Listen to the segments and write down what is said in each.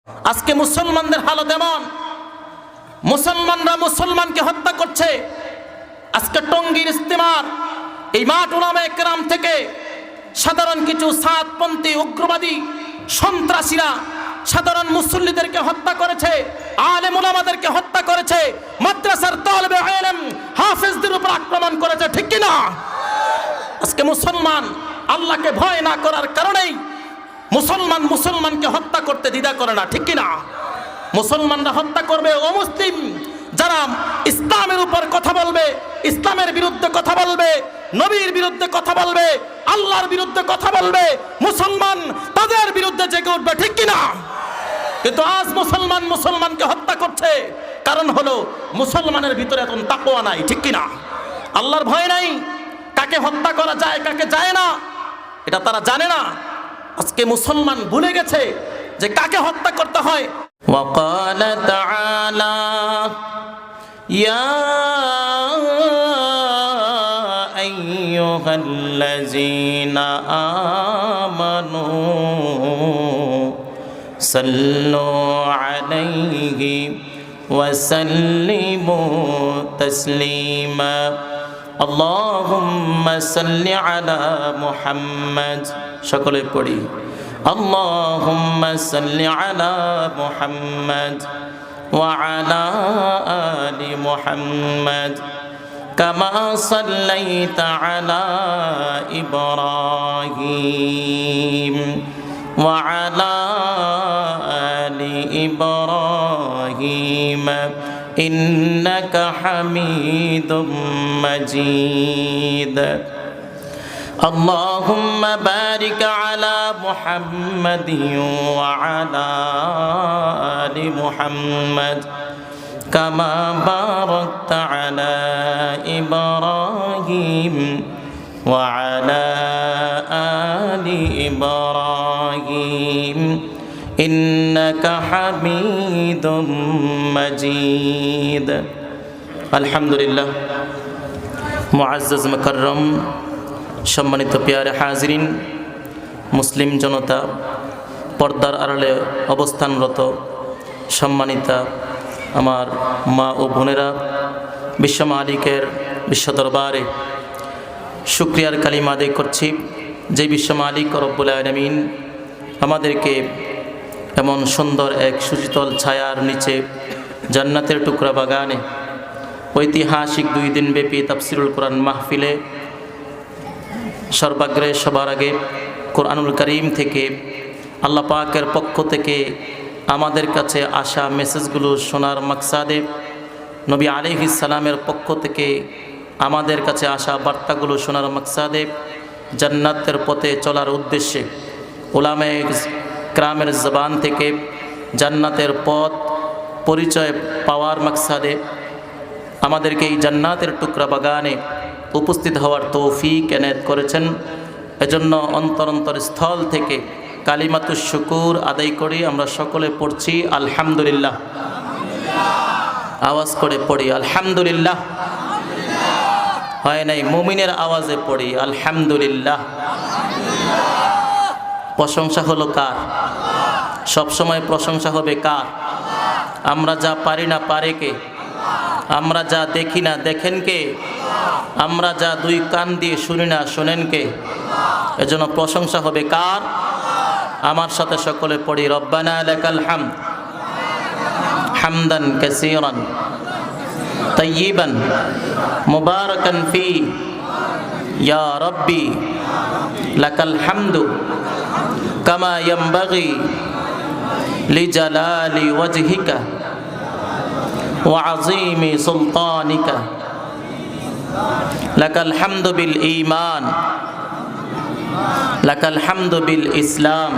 আজকে মুসলমানদের হালত এমন, মুসলমানরা মুসলমানকে হত্যা করছে। আজকে টঙ্গীর ইস্তেমার এই মাঠ উলামায়ে কেরাম থেকে সাধারণ কিছু সাতপন্থী উগ্রবাদী সন্ত্রাসীরা সাধারণ মুসল্লিদেরকে হত্যা করেছে, আলেম উলামাদেরকে হত্যা করেছে, মাদ্রাসার তালেবে ইলম হাফেজদের উপর আক্রমণ করেছে, ঠিক কি না? আজকে মুসলমান আল্লাহকে ভয় না করার কারণেই মুসলমানকে হত্যা করতে দ্বিধা করে না, ঠিক কি না? মুসলমানরা হত্যা করবে অমুসলিম যারা ইসলামের উপর কথা বলবে, ইসলামের বিরুদ্ধে কথা বলবে, নবীর বিরুদ্ধে কথা বলবে, আল্লাহর বিরুদ্ধে কথা বলবে, মুসলমান তাদের বিরুদ্ধে জেগে উঠবে, ঠিক কি না? কিন্তু আজ মুসলমানকে হত্যা করছে, কারণ হলো মুসলমানের ভিতরে এখন তাকওয়া নাই, ঠিক কি না? আল্লাহর ভয় নাই, কাকে হত্যা করা যায় কাকে যায় না এটা তারা জানে না। আজকে মুসলমান ভুলে গেছে যে কাকে হত্যা করতে হয়। وقال تعالى يا أيها الذين آمنوا صلوا عليه وسلموا تسليما اللهم صل على محمد সকলে পড়ি اللهم صل على محمد وعلى آل محمد كما صليت على إبراهيم وعلى آل إبراهيم إنك حميد مجيد اللهم بارك على محمد وعلى آل محمد كما باركت على إبراهيم وعلى آل إبراهيم إنك حميد مجيد الحمد لله মুআজ্জাজ মুকাররম সম্মানিত প্রিয় হাজিরিন, মুসলিম জনতা, পর্দার আড়ালে অবস্থানরত সম্মানিতা আমার মা ও বোনেরা, বিশ্ব মালিকের বিশ্ব দরবারে শুকরিয়ার কালিমা আদায় করছি যে বিশ্ব মালিক রব্বুল আলামিন আমাদেরকে এমন সুন্দর এক সুশীতল ছায়ার নিচে জান্নাতের টুকরা বাগানে ঐতিহাসিক 2 দিন ব্যাপী তাফসিরুল কোরআন মাহফিলে সর্বাগ্রে সবার আগে কোরআনুল কারীম থেকে আল্লাহ পাকের পক্ষ থেকে আমাদের কাছে আসা মেসেজগুলো শোনার মাকসাদে, নবী আলাইহিস সালামের পক্ষ থেকে আমাদের কাছে আসা বার্তাগুলো শোনার মাকসাদে, জান্নাতের পথে চলার উদ্দেশ্যে উলামায়ে কেরামের জবান থেকে জান্নাতের পথ পরিচয় পাওয়ার মাকসাদে আমাদেরকে এই জান্নাতের টুকরা বাগানে উপস্থিত হওয়ার তৌফিক এনায়েত করেছেন। এজন্য অন্তর স্থল থেকে কালিমাতুশ শুকুর আদায় করি। আমরা সকলে পড়ছি আলহামদুলিল্লাহ, আওয়াজ করে পড়ি আলহামদুলিল্লাহ। হয় নাই, মুমিনের আওয়াজে পড়ি আলহামদুলিল্লাহ। প্রশংসা হলো কার? সবসময় প্রশংসা হবে কার? আমরা যা পারি না পারে কে? আমরা যা দেখি না দেখেন কে? আমরা যা 2 কান দিয়ে শুনি না শোনেন কে? এজন্য প্রশংসা হবে কার? আমার সাথে সকলে পড়ি রব্বানা লাকাল হামদ হামদান কাসীরান তাইয়িবান মুবারাকান ফি ইয়া রাব্বি লাকাল হামদু কামা ইয়ানবাগি লিজালালি ওয়াজহিকা ওয়া আযীমি সুলতানিকা লাকাল হামদু বিল ঈমান লাকাল হামদু বিল ইসলাম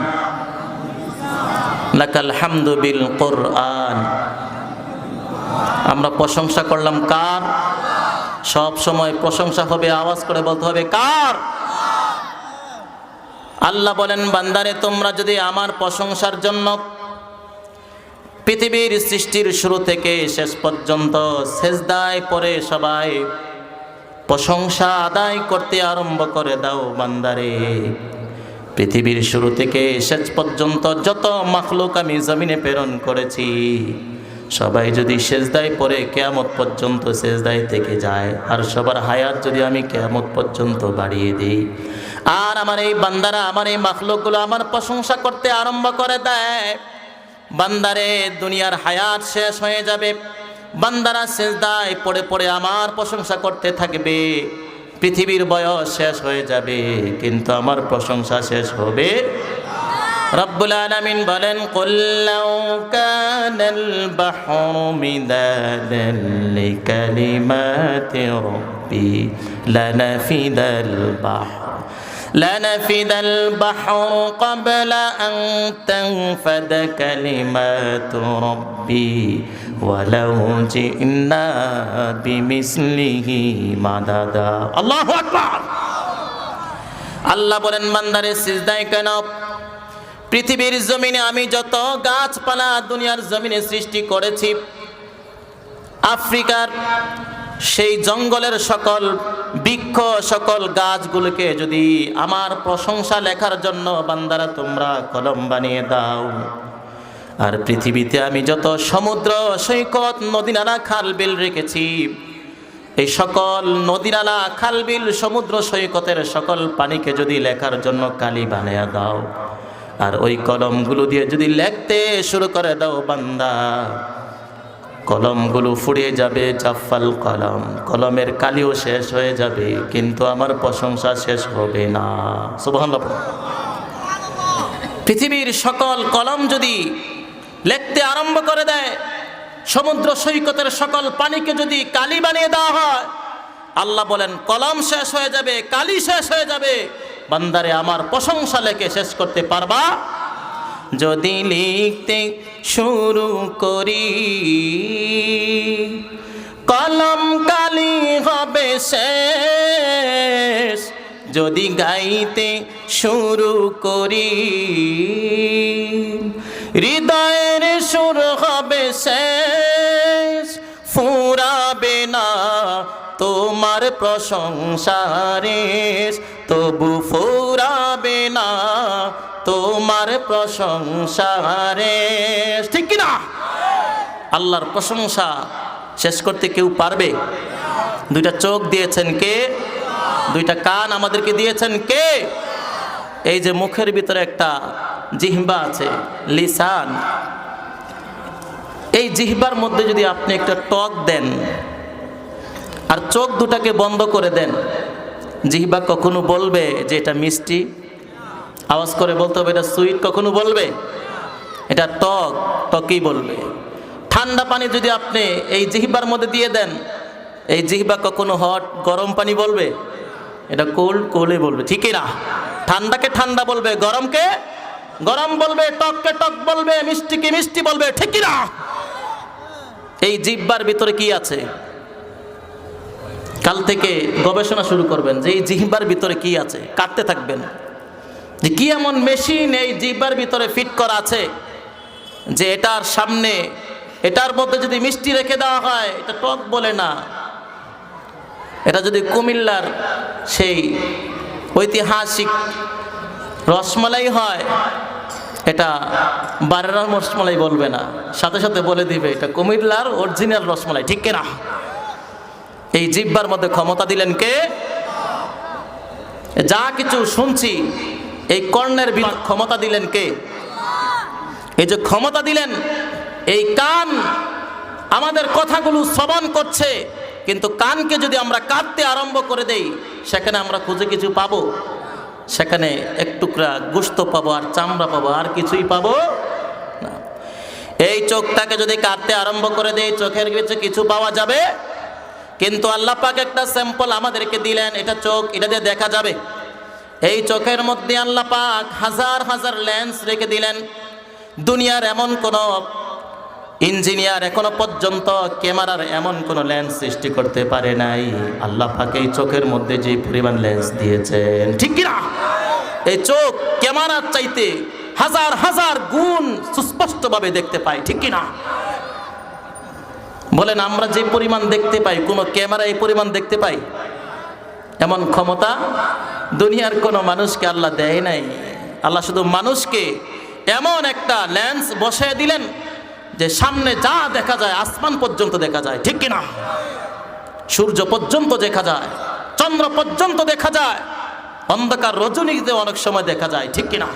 লাকাল হামদু বিল কুরআন। আমরা প্রশংসা করলাম কার? সব সময় প্রশংসা হবে, আওয়াজ করে বলতে হবে কার? আল্লাহ বলেন, বান্দারে তোমরা যদি আমার প্রশংসার জন্য পৃথিবীর সৃষ্টির শুরু থেকে শেষ পর্যন্ত সেজদায় পড়ে সবাই প্রশংসা আদায় করতে আরম্ভ করে দাও বান্দারে, পৃথিবীর শুরু থেকে শেষ পর্যন্ত যত মাখলুক আমি জমিনে প্রেরণ করেছি সবাই যদি সেজদায় পড়ে কিয়ামত পর্যন্ত সেজদায় থেকে যায়, আর সবার হায়াত যদি আমি কিয়ামত পর্যন্ত বাড়িয়ে দিই, আর আমার এই বান্দারা, আমার এই মাখলুকগুলো আমার প্রশংসা করতে আরম্ভ করে দেয়, বান্দারে দুনিয়ার হায়াত শেষ হয়ে যাবে, বান্দারা সেজদায় পড়ে পড়ে আমার প্রশংসা করতে থাকবে, পৃথিবীর বয়স শেষ হয়ে যাবে, কিন্তু আমার প্রশংসা শেষ হবে। রব্বুল আলামিন বলেন, কুল লাউ কানাল বাহরু মিদাদান লিকালিমাতি রাব্বি লানাফিদাল বাহরু ক্বাবলা আন তানফাদা কালিমাতু রাব্বি ওয়ালাউ জি'না বিমিসলিহি মাদাদা। আল্লাহু আকবার। আল্লাহ বলেন, বান্দারে সিজদায় কেন? পৃথিবীর জমিনে আমি যত গাছপালা দুনিয়ার জমিনে সৃষ্টি করেছি, আফ্রিকার সেই জঙ্গলের সকল বৃক্ষ, সকল গাছগুলোকে যদি আমার প্রশংসা লেখার জন্য বান্দারা তোমরা কলম বানিয়ে দাও, আর পৃথিবীতে আমি যত সমুদ্র সৈকত নদীনালা খালবিল রেখেছি, এই সকল নদীনালা খালবিল সমুদ্র সৈকতের সকল পানিকে যদি লেখার জন্য কালি বানিয়ে দাও, আর ওই কলমগুলো দিয়ে যদি লিখতে শুরু করে দাও বান্দা, কলমগুলো ফুরিয়ে যাবে, জাফাল কলম, কলমের কালিও শেষ হয়ে যাবে, কিন্তু আমার প্রশংসা শেষ হবে না। সুবহানাল্লাহ। পৃথিবীর সকল কলম যদি লিখতে আরম্ভ করে দেয়, সমুদ্র সৈকতের সকল পানিকে যদি কালি বানিয়ে দেওয়া হয়, আল্লাহ বলেন কলম শেষ হয়ে যাবে, কালি শেষ হয়ে যাবে, বান্দারে আমার প্রশংসা লেখে শেষ করতে পারবা? যদি লিখতে শুরু করি কলম কালি হবে শেষ, যদি গাইতে শুরু করি হৃদয়ের সুর হবে শেষ, ফুরাবে না তোমার প্রশংসারে, তবু ফুরাবে না তোমার প্রশংসারে। ঠিক কিনা? আল্লাহর প্রশংসা শেষ করতে কেউ পারবে? দুইটা চোখ দিয়েছেন কে? দুইটা কান আমাদেরকে দিয়েছেন কে? এই যে মুখের ভিতরে একটা জিহ্বা আছে, লিসান, এই জিহ্বার মধ্যে যদি আপনি একটা টক দেন আর চোখ দুটাকে বন্ধ করে দেন, জিহ্বা কখনো বলবে যে এটা মিষ্টি? আওয়াজ করে বলতে হবে এটা সুইট। কখনো বলবে? এটা টক, টকই বলবে। ঠান্ডা পানি যদি আপনি এই জিহ্বার মধ্যে দিয়ে দেন, এই জিহ্বা কখনো হট, গরম পানি বলবে? এটা কোল্ড, কোল্ডই বলবে। ঠিকই না? ঠান্ডাকে ঠান্ডা বলবে, গরমকে গরম বলবে, টককে টক বলবে, মিষ্টিকে মিষ্টি বলবে। ঠিকই না? এই জিহ্বার ভিতরে কি আছে? কাল থেকে গবেষণা শুরু করবেন যে এই জিহ্বার ভিতরে কি আছে, কাটতে থাকবেন যে কি এমন মেশিন এই জিহ্বার ভিতরে ফিট করা আছে যে এটার সামনে, এটার মধ্যে যদি মিষ্টি রেখে দেওয়া হয় এটা টক বলে না, এটা যদি কুমিল্লার সেই ঐতিহাসিক রসমালাই হয় এটা বারেরার রসমালাই বলবে না, সাথে সাথে বলে দিবে এটা কুমিল্লার অরিজিনাল রসমালাই। ঠিক কিনা? এই জিহ্বার মধ্যে ক্ষমতা দিলেন কে? যা কিছু শুনছি এই কর্ণের ক্ষমতা দিলেন কে? এই যে ক্ষমতা দিলেন, এই কান আমাদের কথাগুলো শ্রবণ করছে, কিন্তু কানকে যদি আমরা কাটতে আরম্ভ করে দেই সেখানে আমরা খুঁজে কিছু পাবো? সেখানে এক টুকরা গোশত পাবো আর চামড়া পাবো, আর কিছুই পাবো না। এই চোখটাকে যদি কাটতে আরম্ভ করে দেই চোখের ভিতরে কিছু পাওয়া যাবে? কিন্তু আল্লাহ পাক একটা স্যাম্পল আমাদেরকে দিলেন, এটা চোখ, এটা দিয়ে দেখা যাবে। এই চোখের মধ্যে আল্লাহ পাক হাজার হাজার লেন্স রেখে দিলেন। দুনিয়ার এমন কোন ইঞ্জিনিয়ার এখনো পর্যন্ত ক্যামেরার এমন কোন লেন্স সৃষ্টি করতে পারে নাই। আল্লাহ পাক এই চোখের মধ্যে যে পরিমাণ লেন্স দিয়েছেন, ঠিক কিনা? এই চোখ ক্যামেরার চাইতে হাজার হাজার গুণ সুস্পষ্টভাবে দেখতে পাই, ঠিক কিনা? বলেন আমরা যে পরিমাণ দেখতে পাই কোন ক্যামেরা এই পরিমাণ দেখতে পাই? এমন ক্ষমতা দুনিয়ার কোন মানুষকে আল্লাহ দেয় নাই। আল্লাহ শুধু মানুষকে এমন একটা লেন্স বসিয়ে দিলেন যে সামনে যা দেখা যায় আসমান পর্যন্ত দেখা যায়, ঠিক কিনা? সূর্য পর্যন্ত দেখা যায়, চন্দ্র পর্যন্ত দেখা যায়, অন্ধকার রজনীতে অনেক সময় দেখা যায়, ঠিক কিনা?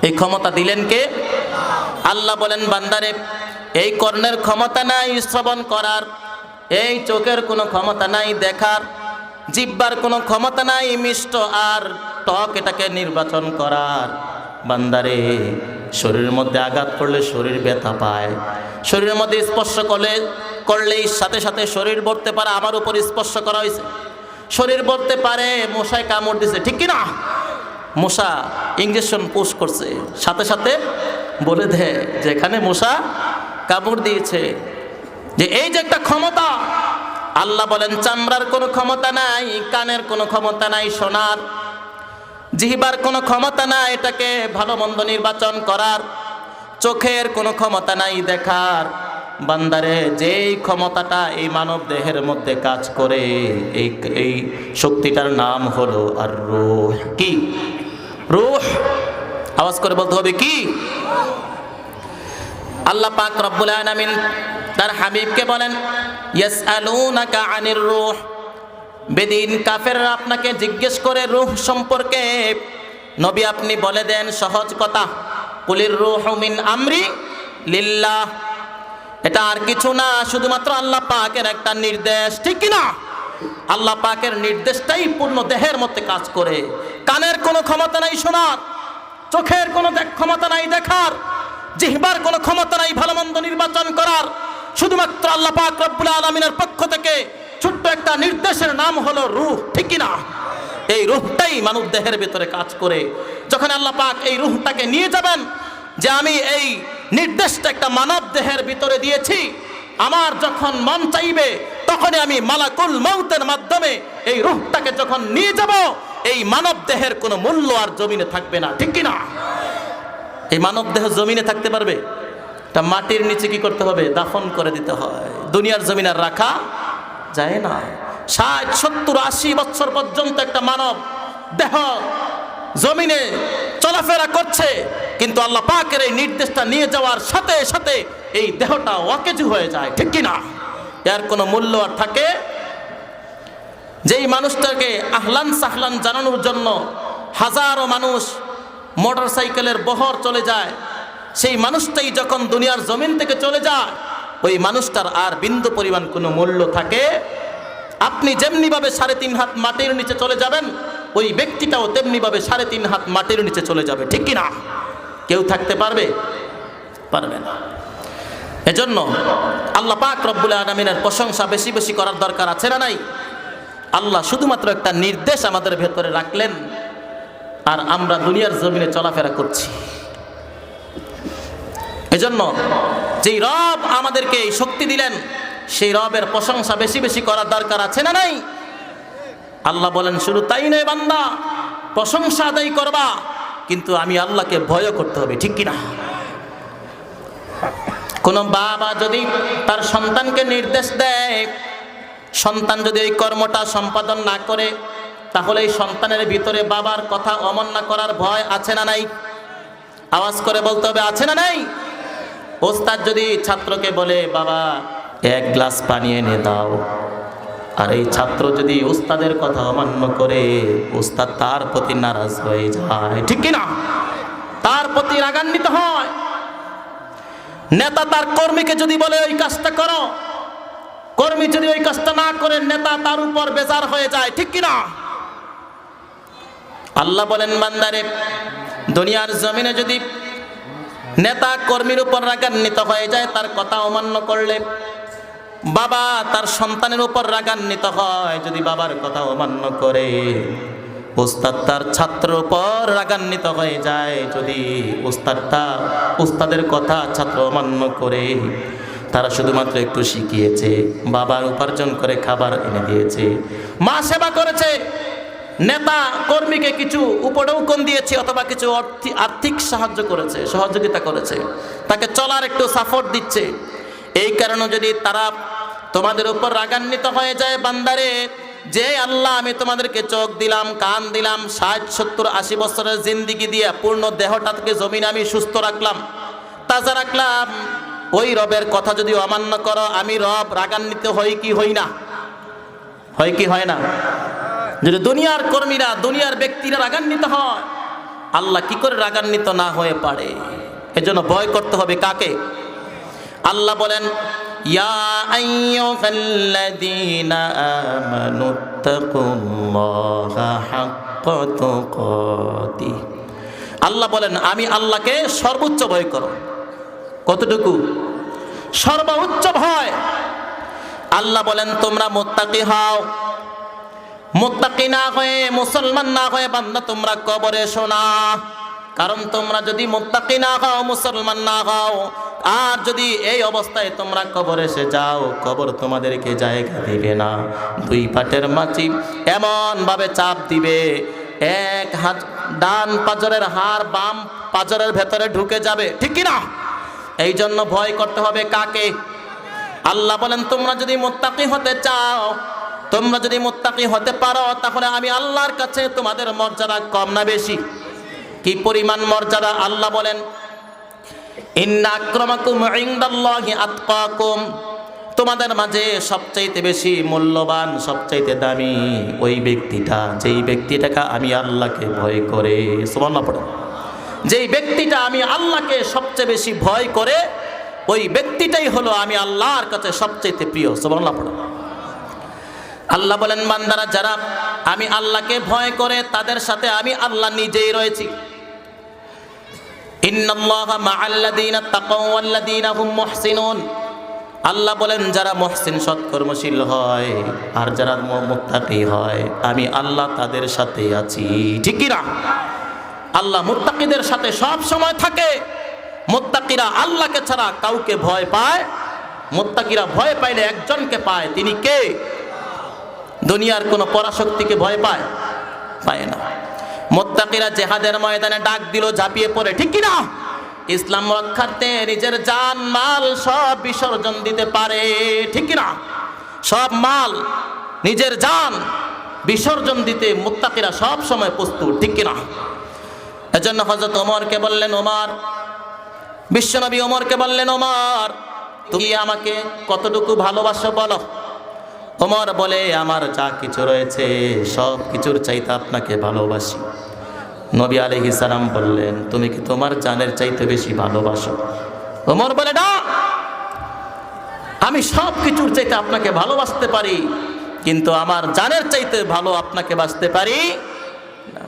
এই ক্ষমতা দিলেন কে? আল্লাহ বলেন, বান্দারে এই কর্ণের ক্ষমতা নাই শ্রবণ করার, এই চোখের কোনো ক্ষমতা নাই দেখার, জিহ্বার কোনো ক্ষমতা নাই মিষ্ট আর টক এটাকে নির্বাচন করার। বান্দারে শরীরের মধ্যে আঘাত করলে শরীর ব্যথা পায়, শরীরের মধ্যে স্পর্শ করলেই সাথে সাথে শরীর বলতে পারে আমার উপর স্পর্শ করা হয়েছে, শরীর বলতে পারে মশায় কামড় দিছে, ঠিক কিনা? মশা ইঞ্জেকশন পুশ করছে, সাথে সাথে বলে দেয় যে এখানে মশা কামড় দিয়েছে। যে এই যে একটা ক্ষমতা, আল্লাহ বলেন চামড়ার কোনো ক্ষমতা নাই, কানের কোনো ক্ষমতা নাই শোনার, জিহ্বার কোনো ক্ষমতা নাই এটাকে ভালো মন্দ নির্বাচন করার, চোখের কোনো ক্ষমতা নাই দেখার। বান্দারে যেই ক্ষমতাটা এই মানব দেহের মধ্যে কাজ করে, এই শক্তিটার নাম হলো আর রূহ। কি? রূহ। আওয়াজ করে বলতে হবে কি? আল্লাহ পাক রব্বুল আলামিন তার হাবিবকে বলেন, ইয়াসআলুনাকা আনির রূহ। বেদিন কাফেররা আপনাকে জিজ্ঞেস করে রূহ সম্পর্কে, নবী আপনি বলে দেন সহজ কথা, কুলির রূহু মিন আমরি লিল্লাহ। এটা আর কিছু না, শুধুমাত্র আল্লাহ পাকের একটা নির্দেশ, ঠিক কিনা? আল্লাহ পাকের নির্দেশটাই পূর্ণ দেহের মধ্যে কাজ করে। কানের কোনো ক্ষমতা নাই শোনার, চোখের কোনো ক্ষমতা নাই দেখার, জিহ্বার কোনো ক্ষমতা নাই ভালো মন্দ নির্বাচন করার। শুধুমাত্র আল্লাহ পাক রব্বুল আলামিনের পক্ষ থেকে ছোট্ট একটা নির্দেশের নাম হলো রূহ, ঠিক কিনা? এই রূহটাই মানব দেহের ভিতরে কাজ করে। যখন আল্লাহ পাক এই রূহটাকে নিয়ে যাবেন, যে আমি এই নির্দেশটা একটা মানব দেহের ভিতরে দিয়েছি, আমার যখন মন চাইবে তখনই আমি মালাকুল মউতের মাধ্যমে এই রূহটাকে যখন নিয়ে যাব, এই মানব দেহের কোনো মূল্য আর জমিনে থাকবে না, ঠিক কিনা? এই মানব দেহ জমিনে থাকতে পারবে? তা মাটির নিচে কি করতে হবে? দাফন করে দিতে হয়। দুনিয়ার জমিনে আর রাখা যায় না। 60, 70, 80 বছর পর্যন্ত একটা মানব দেহ জমিনে চলাফেরা করছে, কিন্তু আল্লাহ পাকের এই নির্দেশটা নিয়ে যাওয়ার সাথে সাথে এই দেহটা ওয়াকেজু হয়ে যায়, ঠিক কিনা? এর কোনো মূল্য আর থাকে? যেই মানুষটাকে আহলান সাহলান জানানোর জন্য হাজারো মানুষ মোটর সাইকেলের বহর চলে যায়, সেই মানুষটাই যখন দুনিয়ার জমিন থেকে চলে যায়, ওই মানুষটার আর বিন্দু পরিমাণ কোনো মূল্য থাকে? আপনি যেমনিভাবে 3.5 হাত মাটির নিচে চলে যাবেন, ওই ব্যক্তিটাও তেমনিভাবে 3.5 হাত মাটির নিচে চলে যাবে, ঠিক কিনা? কেউ থাকতে পারবে? পারবে না। এজন্য আল্লাহ পাক রব্বুল আলামিনের প্রশংসা বেশি বেশি করার দরকার আছে না নাই? আল্লাহ শুধুমাত্র একটা নির্দেশ আমাদের ভেতরে রাখলেন, আর আমরা দুনিয়ার জমিনে চলাফেরা করছি। এজন্য যেই রব আমাদেরকে এই শক্তি দিলেন, সেই রবের প্রশংসা বেশি বেশি করার দরকার আছে না নাই? আল্লাহ বলেন শুধু তাই নয় বান্দা, প্রশংসা আদায় করবা, কিন্তু আমি আল্লাহকে ভয় করতে হবে, ঠিক কিনা? কোন বাবা যদি তার সন্তানকে নির্দেশ দেয়, সন্তান যদি এই কর্মটা সম্পাদন না করে, তাহলে এই সন্তানের ভিতরে বাবার কথা অমান্য করার ভয় আছে না নাই? আওয়াজ করে বলতে হবে, আছে না নাই? ওস্তাদ যদি ছাত্রকে বলে বাবা 1 গ্লাস পানি এনে দাও, আর এই ছাত্র যদি ওস্তাদের কথা অমান্য করে, ওস্তাদ তার প্রতি নারাজ হয়ে যায়, ঠিক কিনা? তার প্রতি রাগান্বিত হয়। নেতা তার কর্মীকে যদি বলে ওই কাজটা করো, কর্মী যদি ওই কাজটা না করে, নেতা তার উপর বেজার হয়ে যায়, ঠিক কিনা? আল্লাহ বলেন বান্দারে, দুনিয়ার জমিনে যদি নেতা কর্মীর উপর রাগান্বিত হয়ে যায়, তার কথা অমান্য করলে, বাবা তার সন্তানের উপর রাগান্বিত হয় যদি বাবার কথা অমান্য করে, ওস্তাদ তার ছাত্রের উপর রাগান্বিত হয়ে যায় যদি ওস্তাদের কথা ছাত্র অমান্য করে। তারা শুধুমাত্র একটু শিখিয়েছে, বাবার উপার্জন করে খাবার এনে দিয়েছে, মা সেবা করেছে, নেতা কর্মীকে কিছু উপঢৌকন দিয়েছে অথবা কিছু আর্থিক সাহায্য করেছে, সহযোগিতা করেছে, তাকে চলার একটু সাপোর্ট দিচ্ছে। এই কারণে যদি তারা তোমাদের উপর রাগান্বিত হয়ে যায়, বান্দারে যে আল্লাহ আমি তোমাদেরকে চোখ দিলাম, কান দিলাম, 60, 70, 80 বছরের জিন্দিগি দিয়ে পূর্ণ দেহটাকে জমিন আমি সুস্থ রাখলাম, তাজা রাখলাম, ওই রবের কথা যদি অমান্য করো আমি রব রাগান্বিত হই কি হই না? হয় কি হয় না? যদি দুনিয়ার কর্মীরা, দুনিয়ার ব্যক্তিরা রাগান্বিত হয়, আল্লাহ কি করে রাগান্বিত না হয়ে পারে? এজন্য ভয় করতে হবে কাকে? আল্লাহ বলেন ইয়া আইয়ুহাল্লাযীনা আমানুত্তাকুল্লাহা হাক্কা তুকাতিহ। আল্লাহ বলেন আমি আল্লাহকে সর্বোচ্চ ভয় করো। কতটুকু? সর্বোচ্চ ভয়। আল্লাহ বলেন তোমরা মুত্তাকি হও। মুত্তাকি না হয়ে, মুসলমান না হয়ে বান্দা তোমরা কবরে এসো না। কারণ তোমরা যদি মুত্তাকি না হও, মুসলমান না হও, আর যদি এই অবস্থায় তোমরা কবরে এসে যাও, কবর তোমাদেরকে জায়গা দিবে না। দুই পাটের মাঝি এমন ভাবে চাপ দিবে, এক হাত ডান পাজরের হাড় বাম পাজরের ভেতরে ঢুকে যাবে, ঠিক কি না? এই জন্য ভয় করতে হবে কাকে? আল্লাহ বলেন তোমরা যদি মুত্তাকি হতে চাও, তোমরা যদি মুত্তাকি হতে পারো, তাহলে আমি আল্লাহর কাছে তোমাদের মর্যাদা কম না বেশি? কি পরিমাণ মর্যাদা? আল্লাহ বলেন ইন্না আক্রামাকুম ইনদাল্লাহি আতকাকুম। তোমাদের মাঝে সবচাইতে বেশি মূল্যবান, সবচাইতে দামি ওই ব্যক্তিটা, যেই ব্যক্তিটাকে আমি আল্লাহকে ভয় করে। সুবহানাল্লাহ পড়ো। যেই ব্যক্তিটা আমি আল্লাহকে সবচেয়ে বেশি ভয় করে, ওই ব্যক্তিটাই হলো আমি আল্লাহর কাছে সবচাইতে প্রিয়। সুবহানাল্লাহ পড়ো। আল্লাহ বলেন বান্দারা যারা আমি আল্লাহকে ভয় করে, তাদের সাথে আমি আল্লাহ নিজেই রয়েছি। ইন্নাল্লাহা মা'আল্লাযীনা তাকাও ওয়াল্লাযীনা হুম মুহসিনুন। আল্লাহ বলেন যারা মুহসিন, সৎকর্মশীল হয়, আর যারা মুত্তাকি হয়, আমি আল্লাহ তাদের সাথে আছি, ঠিক কি না? আল্লাহ মুত্তাকিদের সাথে সব সময় থাকে। মুত্তাকিরা আল্লাহকে ছাড়া কাউকে ভয় পায়। মুত্তাকিরা ভয় পাইলে একজনকে পায়, তিনি কে? দুনিয়ার কোন পরাশক্তিকে ভয় পায়? পায় না। মুত্তাকিরা জিহাদের ময়দানে ডাক দিল, ঝাঁপিয়ে পড়ে, ঠিক কি না? ইসলাম রক্ষার্থে নিজের জান মাল সব বিসর্জন দিতে পারে, ঠিক কি না? সব মাল, নিজের জান বিসর্জন দিতে মুত্তাকিরা সব সময় প্রস্তুত, ঠিক কি না? এজন্য হযরত ওমরকে বললেন, ওমর, বিশ্বনবী ওমরকে বললেন, ওমর তুমি আমাকে কতটুকু ভালোবাসো বলো। ওমর বলে আমার যা কিছু রয়েছে সব কিছুর চাইতে আপনাকে ভালোবাসি। নবী আলাইহিস সালাম বললেন তুমি কি তোমার জানের চাইতে বেশি ভালোবাসো? ওমর বলে না, আমি সব কিছুর চাইতে আপনাকে ভালোবাসতে পারি, কিন্তু আমার জানের চাইতে ভালো আপনাকে বাসতে পারি না।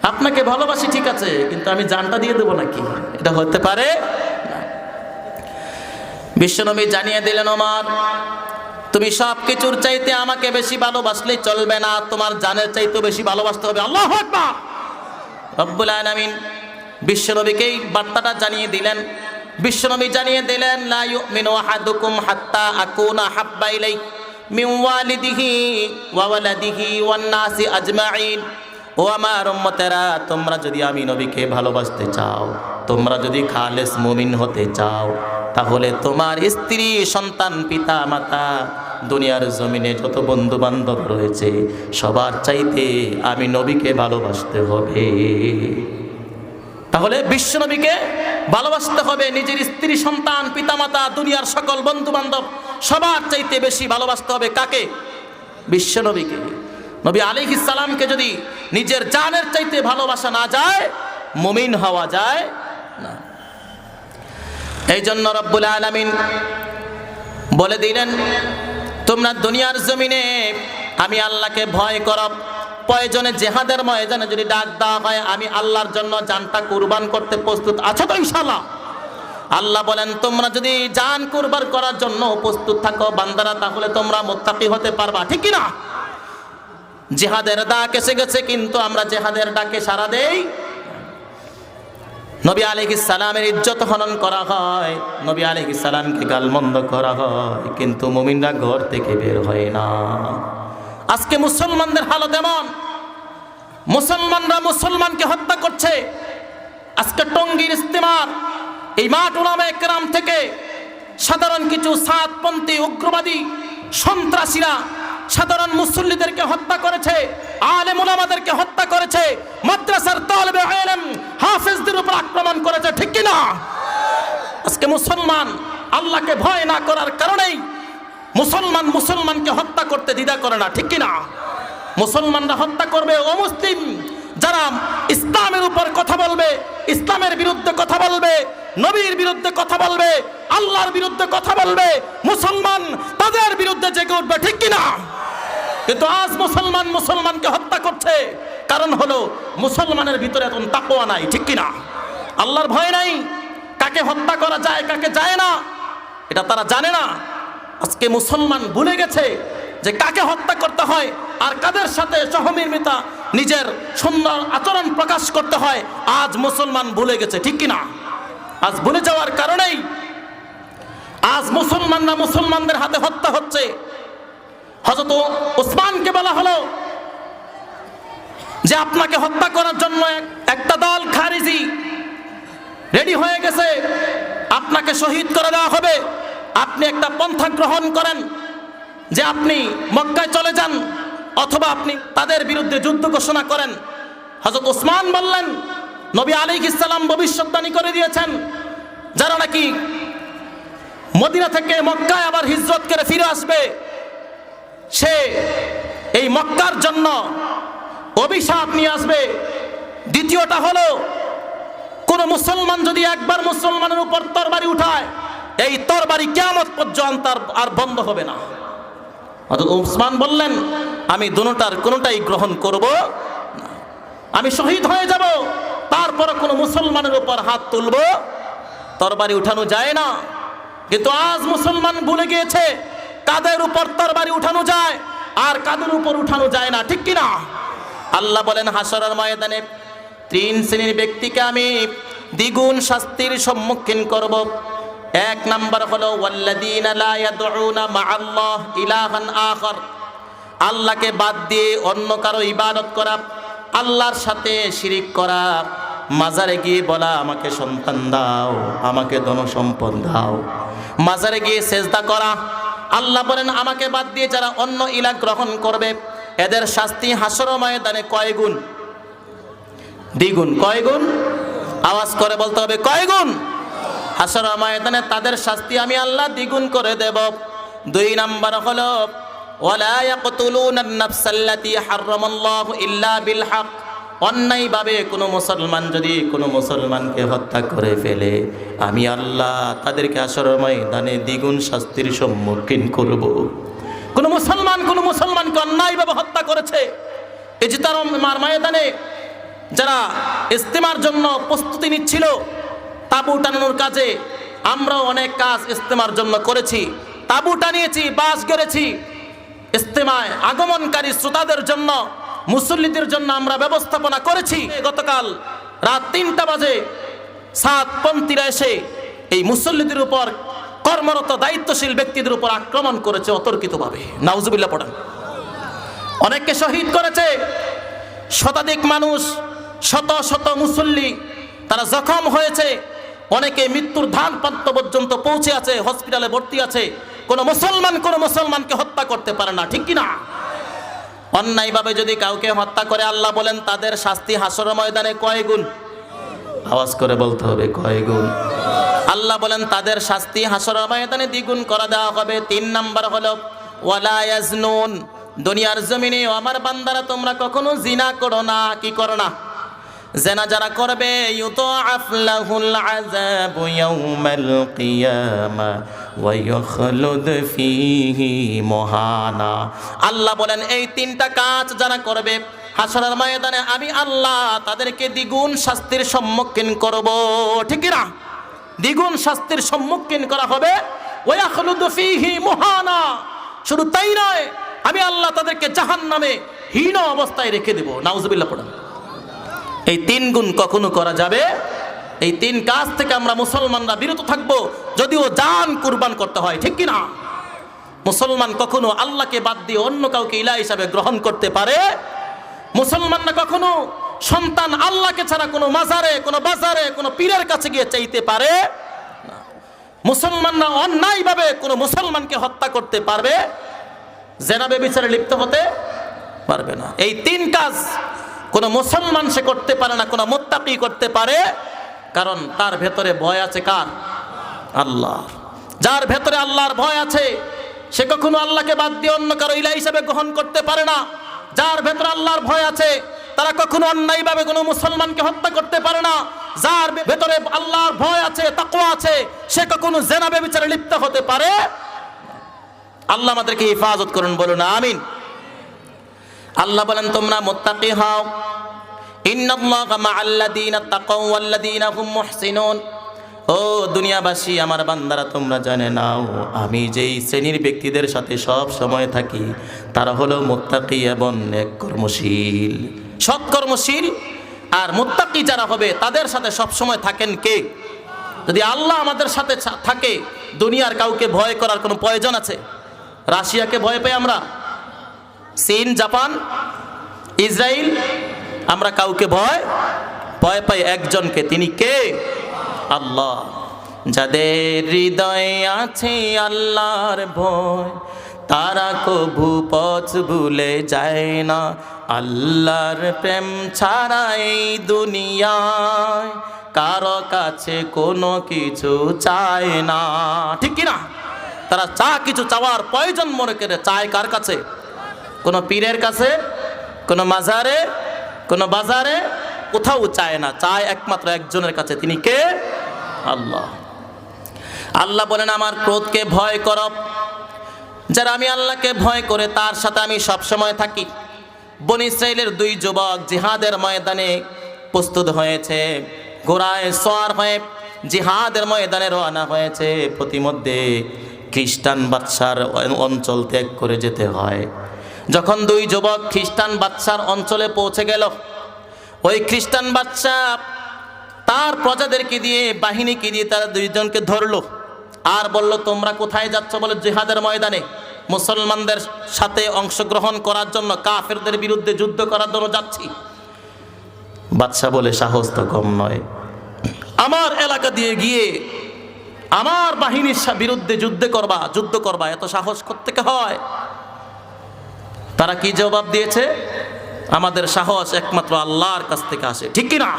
আপনাকে ভালোবাসি ঠিক আছে, কিন্তু আমি জানটা দিয়ে দেবো নাকি? এটা হতে পারে না। বিশ্বনবী জানিয়ে দিলেন, ওমর তুমি সব কিছুর চাইতে আমাকে বেশি ভালোবাসলেই চলবে না, তোমার জানের চাইতে বেশি ভালোবাসতে হবে। আল্লাহু আকবার। রব্বুল আলামিন বিশ্বনবীকে এই বার্তাটা জানিয়ে দিলেন। বিশ্বনবী জানিয়ে দিলেন লা ইউমিনু আহাদুকুম হাত্তা আকুনা হাব্বা ইলাই মিন ওয়ালিদিহি ওয়া ওয়ালাদিহি ওয়ান নাসি আজমাইন। ও আমার উম্মতেরা, তোমরা যদি আমি নবীকে ভালোবাসতে চাও, তোমরা যদি খালেস মুমিন হতে চাও, তাহলে তোমার স্ত্রী, সন্তান, পিতা মাতা, দুনিয়ার জমিনে যত বন্ধু বান্ধব রয়েছে সবার চাইতে আমি নবীকে ভালোবাসতে হবে। তাহলে বিশ্ব নবীকে ভালোবাসতে হবে, নিজের স্ত্রী, সন্তান, পিতা মাতা, দুনিয়ার সকল বন্ধু বান্ধব সবার চাইতে বেশি ভালোবাসতে হবে কাকে? বিশ্ব নবীকে। নবী আলাইহিস সালামকে যদি নিজের জানের চাইতে ভালোবাসা না যায়, মুমিন হওয়া যায় না। এই জন্য রব্বুল আলামিন বলে দিলেন তোমরা দুনিয়ার জমিনে আমি আল্লাহকে ভয় করো। প্রয়োজনে জিহাদের ময়দানে যদি ডাক দেওয়া হয়, আমি আল্লাহর জন্য জানটা কুরবান করতে প্রস্তুত আছো তো ইনশাআল্লাহ? আল্লাহ বলেন তোমরা যদি জান কুরবান করার জন্য প্রস্তুত থাকো বান্দারা, তাহলে তোমরা মুত্তাকি হতে পারবা, ঠিক কি না? জিহাদের ডাক এসে গেছে, কিন্তু আমরা জিহাদের ডাকে সাড়া দেই। নবী আলাইহিস সালামের ইজ্জত হনন করা হয়, নবী আলাইহিস সালামকে গালমন্দ করা হয়, কিন্তু মুমিনরা ঘর থেকে বের হয় না। আজকে মুসলমানদের হালত এমন, মুসলমানরা মুসলমানকে হত্যা করছে। আজকে টঙ্গীর ইস্তেমার এই মাঠ উলামায়ে কেরাম থেকে সাধারণ কিছু সাতপন্থী উগ্রবাদী সন্ত্রাসীরা সাধারণ মুসল্লিদেরকে হত্যা করেছে, আলেম উলামাদেরকে হত্যা করেছে, মাদ্রাসার তালেবে ইলম হাফেজদের উপর আক্রমণ করেছে, ঠিক কি না? আজকে মুসলমান আল্লাহকে ভয় না করার কারণেই মুসলমানকে হত্যা করতে দ্বিধা করে না, ঠিক কি না? মুসলমানরা হত্যা করবে অমুসলিম যারা ইসলামের উপর কথা বলবে, ইসলামের বিরুদ্ধে কথা বলবে, নবীর বিরুদ্ধে কথা বলবে, আল্লাহর বিরুদ্ধে কথা বলবে, মুসলমান তাদের বিরুদ্ধে জেগে উঠবে, ঠিক কি না? কিন্তু আজ মুসলমানকে হত্যা করছে, কারণ হলো মুসলমানের ভিতরে এত তাকওয়া নাই, ঠিক কি না? আল্লাহর ভয় নাই, কাকে হত্যা করা যায় কাকে যায় না এটা তারা জানে না। আজকে মুসলমান ভুলে গেছে যে কাকে হত্যা করতে হয় আর কাদের সাথে সহমর্মিতা নিজের সুন্দর আচরণ প্রকাশ করতে হয়। আজ মুসলমান ভুলে গেছে, ঠিক কি না? আজ ভুলে যাওয়ার কারণেই আজ মুসলমানরা মুসলমানদের হাতে হত্যা হচ্ছে। হযরত ওসমানকে বলা হলো যে আপনাকে হত্যা করার জন্য একটা দল খারিজি রেডি হয়ে গেছে, আপনাকে শহীদ করে দেওয়া হবে। আপনি একটা পন্থা গ্রহণ করেন যে আপনি মক্কায় চলে যান অথবা আপনি তাদের বিরুদ্ধে যুদ্ধ ঘোষণা করেন। হযরত ওসমান বললেন, নবী আলাইহিস সালাম ভবিষ্যদ্বাণী করে দিয়েছেন যারা নাকি মদিনা থেকে মক্কায় আবার হিজরত করে ফিরে আসবে সে এই মক্কার জন্য অভিশাপ নিয়ে আসবে। দ্বিতীয়টা হলো কোন মুসলমান যদি একবার মুসলমানের উপর তরবারি উঠায় এই তরবারি কিয়ামত পর্যন্ত আর বন্ধ হবে না। হযরত ওসমান বললেন, আমি দুটোটার কোনোটাই গ্রহণ করব না, আমি শহীদ হয়ে যাব, তারপর কোন মুসলমানের উপর হাত তুলব, তরবারি উঠানো যায় না। কিন্তু আজ মুসলমান ভুলে গিয়েছে কাদের উপর তরবারি উঠানো যায় আর কাদের উপর উঠানো যায় না, ঠিক কি না? আল্লাহ বলেন হাশরের ময়দানে তিন শ্রেণীর ব্যক্তিকে আমি দ্বিগুণ শাস্তির সম্মুখীন করব। এক নাম্বার হলো ওয়াল্লাযীনা লা ইয়াদউনা মাআল্লাহ ইলাহান আখার, আল্লাহকে বাদ দিয়ে অন্য কারো ইবাদত করা, আল্লাহর সাথে শিরিক করা, মাজারে গিয়ে বলা আমাকে সন্তান দাও, আমাকে ধনসম্পদ দাও, মাজারে গিয়ে সেজদা করা। আল্লাহ বলেন আমাকে বাদ দিয়ে যারা অন্য ইলাহ গ্রহণ করবে এদের শাস্তি হাশরের ময়দানে কয় গুণ? দ্বিগুণ। কয় গুণ? আওয়াজ করে বলতে হবে, কয় গুণ? হাশরের ময়দানে তাদের শাস্তি আমি আল্লাহ দ্বিগুণ করে দেব। দুই নাম্বার হলো ওয়ালা ইয়াকতুলুনান নাফসাল্লাতী হারামাল্লাহু ইল্লা বিল হক, অন্যায়ভাবে কোনো মুসলমান যদি কোনো মুসলমানকে হত্যা করে ফেলে আমি আল্লাহ তাদেরকে হাশরের ময়দানে দ্বিগুণ শাস্তির সম্মুখীন করব। কোনো মুসলমানকে অন্যায়ভাবে হত্যা করেছে, ইজতিমার ময়দানে যারা ইজতিমার জন্য প্রস্তুতি নিচ্ছিল তাবু টানানোর কাজে, আমরাও অনেক কাজ ইজতিমার জন্য করেছি, তাবু টানিয়েছি, বাস গেড়েছি। ইজতিমায় আগমনকারী শ্রোতাদের জন্য, মুসল্লিদের জন্য আমরা ব্যবস্থাপনা করেছি। গতকাল রাত ৩টা বাজে সাতপন্থীরা এসে এই মুসল্লিদের উপর কর্মরত দায়িত্বশীল ব্যক্তিদের উপর আক্রমণ করেছে অতর্কিতভাবে, নাউজুবিল্লাহ পড়েন। অনেককে শহীদ করেছে, শতাধিক মানুষ, শত শত মুসল্লি তারা জখম হয়েছে, অনেকে মৃত্যুর ধান প্রান্ত পর্যন্ত পৌঁছে আছে, হসপিটালে ভর্তি আছে। কোনো মুসলমানকে হত্যা করতে পারে না, ঠিক কি না? অন্যায়ভাবে যদি কাউকে হত্যা করে আল্লাহ বলেন তাদের শাস্তি হাশরের ময়দানে কয় গুণ? আওয়াজ করে বলতে হবে, কয় গুণ? আল্লাহ বলেন তাদের শাস্তি হাশরের ময়দানে দ্বিগুণ করে দেওয়া হবে। তিন নাম্বার হলো ওয়ালা ইয়াজনুন, দুনিয়ার জমিনে আমার বান্দারা তোমরা কখনো জিনা করো না। কি করো না? জিনা যারা করবে ইউতাআফ লাহুল আযাবু ইয়াউমাল কিয়ামা ওয়া ইয়াখলুদ ফীহি মুহানা। আল্লাহ বলেন এই তিনটা কাজ যারা করবে হাশরের ময়দানে আমি আল্লাহ তাদেরকে দ্বিগুণ শাস্তির সম্মুখীন করব, ঠিক না? দ্বিগুণ শাস্তির সম্মুখীন করা হবে। ওয়া ইয়াখলুদ ফীহি মুহানা, শুধু তাই নয় আমি আল্লাহ তাদেরকে জাহান্নামে হীন অবস্থায় রেখে দেব, নাউজুবিল্লাহ পড়েন। এই তিন গুণ কখনো করা যাবে? এই তিন কাজ থেকে আমরা মুসলমানরা বিরত থাকব, যদিও জান কুরবান করতে হয়, ঠিক কি না? মুসলমান কখনো আল্লাহকে বাদ দিয়ে অন্য কাউকে ইলাহ হিসাবে গ্রহণ করতে পারে? মুসলমানরা কখনো সন্তান আল্লাহকে ছাড়া কোনো মাজারে, কোনো বাজারে, কোনো পীরের কাছে গিয়ে চাইতে পারে না। মুসলমানরা অন্যায়ভাবে কোনো মুসলমানকে হত্যা করতে পারবে জেনা ব্যভিচারে লিপ্ত হতে পারবে না। এই তিন কাজ কোনো মুসলমান সে করতে পারে না, কোনো মুত্তাকি করতে পারে, কারণ তার ভেতরে ভয় আছে কার? আল্লাহ। যার ভেতরে আল্লাহর ভয় আছে সে কখনো আল্লাহকে বাদ দিয়ে অন্য কারো ইলাহ হিসেবে গ্রহণ করতে পারে না। যার ভেতরে আল্লাহর ভয় আছে তারা কখনো অন্যায়ভাবে কোনো মুসলমানকে হত্যা করতে পারে না। যার ভেতরে আল্লাহর ভয় আছে, তাকওয়া আছে, সে কখনো জিনা ব্যভিচারে লিপ্ত হতে পারে। আল্লাহ আমাদেরকে হেফাজত করুন, বলুন আমিন। আল্লাহ বলেন তোমরা মুত্তাকি হও, ইন্নাল্লাহা মাআল্লাযীনা তাকাউ ওয়াল্লাযীনা হুম মুহসিনুন। ও দুনিয়াবাসী, আমার বান্দারা তোমরা জানে নাও আমি যেই শ্রেণীর ব্যক্তিদের সাথে সব সময় থাকি তারা হলো মুত্তাকি এবং নেক কর্মশীল, সৎ কর্মশীল। আর মুত্তাকি যারা হবে তাদের সাথে সব সময় থাকেন কে? যদি আল্লাহ আমাদের সাথে থাকে, দুনিয়ার কাউকে ভয় করার কোনো প্রয়োজন আছে? রাশিয়াকে ভয় পাই আমরা, চীন, জাপান, ইসরায়েল, আমরা কাউকে ভয় পাই একজনকে, তিনি কে? আল্লাহ। যাদের হৃদয়ে আছে আল্লাহর ভয় তারা কভু পথ ভুলে যায় না। আল্লাহর প্রেম ছাড়া এই দুনিয়ায় কারো কাছে কোনো কিছু চায় না, ঠিক কিনা? তারা কিছু চাওয়ার প্রয়োজন মনে করে চায় কার কাছে? কোনো পীরের কাছে, কোনো মাজারে, কোনো বাজারে, কোথাও চায় না, চায় একমাত্র একজনের কাছে, তিনি কে? আল্লাহ। আল্লাহ বলেন আমার ক্রোধকে ভয় করো। যারা আমি আল্লাহকে ভয় করে তার সাথে আমি সব সময় থাকি। বনী ইসরাইলের দুই যুবক জিহাদের ময়দানে প্রস্তুত হয়েছে, ঘোড়ায় সওয়ার হয়ে জিহাদের ময়দানে রওনা হয়েছে। প্রতিমধ্যে খ্রিস্টান বাদশার অঞ্চল ত্যাগ করে যেতে হয়। যখন দুই যুবক খ্রিস্টান বাদশার অঞ্চলে পৌঁছে গেল, ওই খ্রিস্টান বাদশা তার প্রজাদেরকে দিয়ে, বাহিনীকে দিয়ে তারা দুইজনকে ধরলো আর বলল তোমরা কোথায় যাচ্ছ? বলে জিহাদের ময়দানে মুসলমানদের সাথে অংশগ্রহণ করার জন্য, কাফেরদের বিরুদ্ধে যুদ্ধ করার জন্য যাচ্ছি। বাদশা বলে সাহস তো কম নয়, আমার এলাকা দিয়ে গিয়ে আমার বাহিনীর বিরুদ্ধে যুদ্ধ করবা, এত সাহস কোত্থেকে হয়? তারা কি জবাব দিয়েছে? আমাদের সাহস একমাত্র আল্লাহর কাছ থেকে আসে, ঠিক কি না?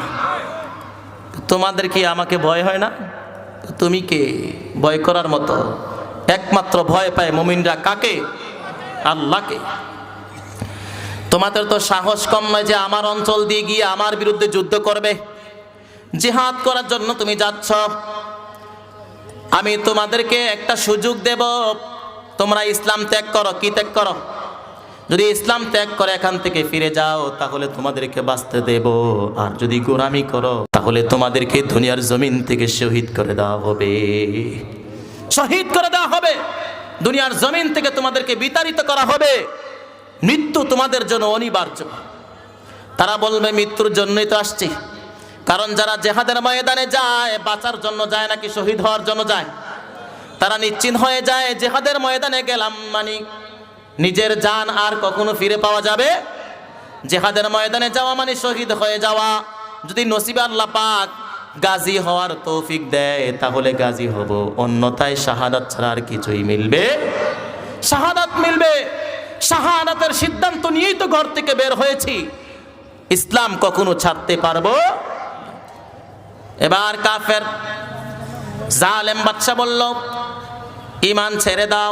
তোমাদের কি আমাকে ভয় হয় না? তুমি কে ভয় করার মতো? একমাত্র ভয় পায় মুমিনরা কাকে? আল্লাহকে। তোমাদের তো সাহস কম নয় যে আমার অঞ্চল দিয়ে গিয়ে আমার বিরুদ্ধে যুদ্ধ করবে, জিহাদ করার জন্য তুমি যাচ্ছ। আমি তোমাদেরকে একটা সুযোগ দেব, তোমরা ইসলাম ত্যাগ করো। কি ত্যাগ করো? যদি ইসলাম ত্যাগ করে এখান থেকে ফিরে যাও তাহলে তোমাদেরকে বাঁচতে দেব, আর যদি গোলামি করো তাহলে তোমাদেরকে দুনিয়ার জমিন থেকে শহীদ করে দেওয়া হবে। শহীদ করে দেওয়া হবে, দুনিয়ার জমিন থেকে তোমাদেরকে বিতাড়িত করা হবে। মৃত্যু তোমাদের জন্য অনিবার্য। তারা বলবে মৃত্যুর জন্যই তো আসছি। কারণ যারা জিহাদের ময়দানে যায় বাঁচার জন্য যায় নাকি শহীদ হওয়ার জন্য যায়? তারা নিশ্চিন্ত হয়ে যায় জিহাদের ময়দানে গেলাম মানে নিজের জান আর কখনো ফিরে পাওয়া যাবে? জিহাদের ময়দানে যাওয়া মানে শহীদ হয়ে যাওয়া। যদি নসিবে আল্লাহ পাক গাজী হওয়ার তৌফিক দেয় তাহলে গাজী হব, অন্যথায় শাহাদাত ছাড়া আর কিছুই মিলবে। শাহাদাত মিলবে। শাহাদাতের সিদ্ধান্ত নিয়েই তো ঘর থেকে বের হয়েছি। ইসলাম কখনো ছাড়তে পারবো? এবার কাফের জালেম বাদশা বলল ঈমান ছেড়ে দাও,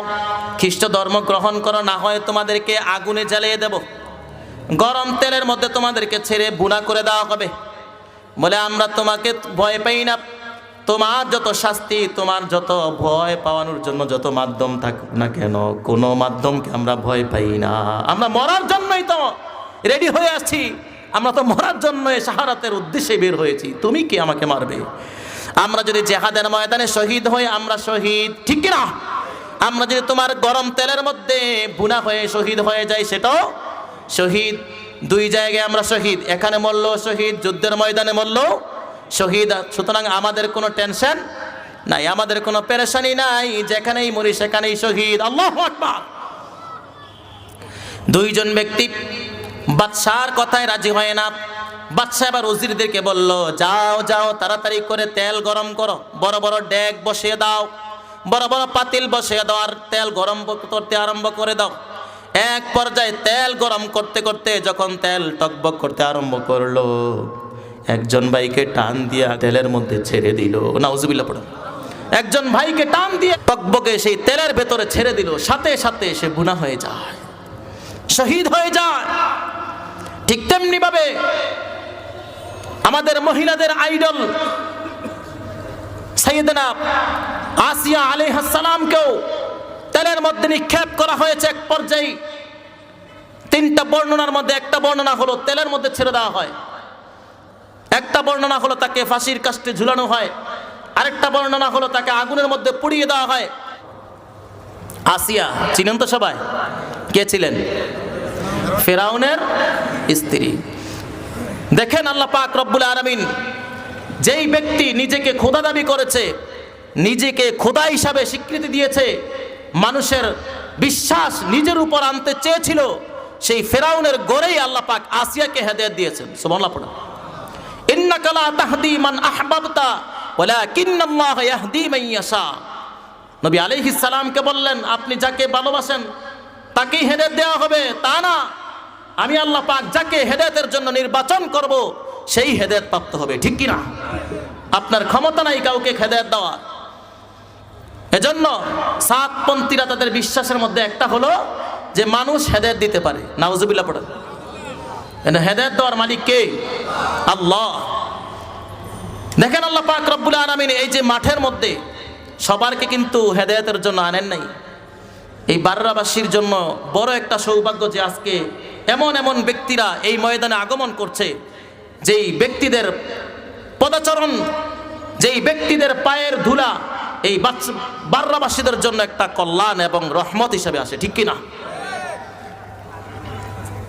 খ্রিস্ট ধর্ম গ্রহণ করো, না হয় তোমাদেরকে আগুনে জ্বালিয়ে দেব, গরম তেলের মধ্যে তোমাদেরকে ছেড়ে বুনা করে দেওয়া হবে। বলে আমরা তোমাকে ভয় পাই না, তোমার যত শাস্তি, তোমার যত ভয় পাওয়ানোর জন্য যত মাধ্যম থাকুক না কেন, কোনো মাধ্যমকে আমরা ভয় পাই না। আমরা মরার জন্যই তো রেডি হয়ে আছি, আমরা তো মরার জন্য শাহাদাতের উদ্দেশ্যে বের হয়েছি। তুমি কি আমাকে মারবে? আমরা যদি জিহাদের ময়দানে শহীদ হই আমরা শহীদ, ঠিক কি না? আমরা যদি তোমার গরম তেলের মধ্যে বুনা হয়ে শহীদ হয়ে যাই সেটাও শহীদ। দুই জায়গায় আমরা শহীদ, এখানে মরলো শহীদ, যুদ্ধের ময়দানে মরলো শহীদ। সুতরাং আমাদের কোনো টেনশন নাই, আমাদের কোনো পেরেশানি নাই, যেখানেই মরি সেখানেই শহীদ। আল্লাহু আকবার। দুইজন ব্যক্তি বাদশার কথায় রাজি হয় না। বাদশা এবার উজিরদেরকে বলল যাও যাও তাড়াতাড়ি করে তেল গরম করো, বড় বড় ডেক বসিয়ে দাও, বড় বড় পাতিল বসিয়ে দাও আর তেল গরম করতে আরম্ভ করে দাও। এক পর্যায়ে তেল গরম করতে করতে যখন তেল টকবক করতে আরম্ভ করলো, একজন ভাইকে টান দিয়া তেলের মধ্যে ছেড়ে দিল। নাউজুবিল্লাহ পড়ুন। একজন ভাইকে টান দিয়ে টকবকে সেই তেলের ভেতরে ছেড়ে দিল, সাথে সাথে সে গুনাহ হয়ে যায়, শহীদ হয়ে যায়। ঠিক তেমনি ভাবে আমাদের মহিলাদের আইডল সাইয়েদনা আসিয়া আলাইহিস সালামকেও তেলের মধ্যে নিক্ষেপ করা হয়েছে। এক পর্যায়ে তিনটা বর্ণনার মধ্যে একটা বর্ণনা হলো তেলের মধ্যে ছেড়ে দেওয়া হয়, একটা বর্ণনা হলো তাকে ফাঁসির কাস্টে ঝুলানো হয়, আরেকটা বর্ণনা হলো তাকে আগুনের মধ্যে পুড়িয়ে দেওয়া হয়। আসিয়া চিনেন তো সবাই? কে ছিলেন? ফেরাউনের স্ত্রী। দেখেন আল্লাহ পাক রব্বুল আলামিন, যেই ব্যক্তি নিজেকে খোদা দাবি করেছে, নিজেকে খোদা হিসাবে স্বীকৃতি দিয়েছে, মানুষের বিশ্বাস নিজের উপর আনতে চেয়েছিল, সেই ফেরাউনের গড়েই আল্লাহ পাক আসিয়াকে হেদায়েত দিয়েছেন। সুবহানাল্লাহ পড়া। ইন্নাকা লা তাহদি মান আহবাবতা ওয়ালাকিন্নাল্লাহা ইয়াহদি মান ইয়াশা। নবী আলাইহিস সালামকে বললেন, আপনি যাকে ভালোবাসেন তাকেই হেদায়েত দেওয়া হবে, তা না, আমি আল্লাহ পাক যাকে হেদায়েতের জন্য নির্বাচন করব সেই হেদায়েত প্রাপ্ত হবে। ঠিক কি না? আপনার ক্ষমতা নাই কাউকে হেদায়েত দেওয়ার। এজন্য সাতপন্থীরা তাদের বিশ্বাসের মধ্যে একটা হলো যে মানুষ হেদায়েত দিতে পারে। নাউজুবিল্লাহ পড়েন। হেদায়েত দেওয়ার মালিক কে? আল্লাহ। দেখেন আল্লাহ পাক রব্বুল আলামিন এই যে মাঠের মধ্যে সবারকে কিন্তু হেদায়েতের জন্য আনেন নাই। এই বাররাবাসীর জন্য বড় একটা সৌভাগ্য যে আজকে এমন এমন ব্যক্তিরা এই ময়দানে আগমন করছে, যেই ব্যক্তিদের পদচরণ, যেই ব্যক্তিদের পায়ের ধুলা এই বাররাবাসীদের জন্য একটা কল্যাণ এবং রহমত হিসেবে আসে। ঠিক কিনা?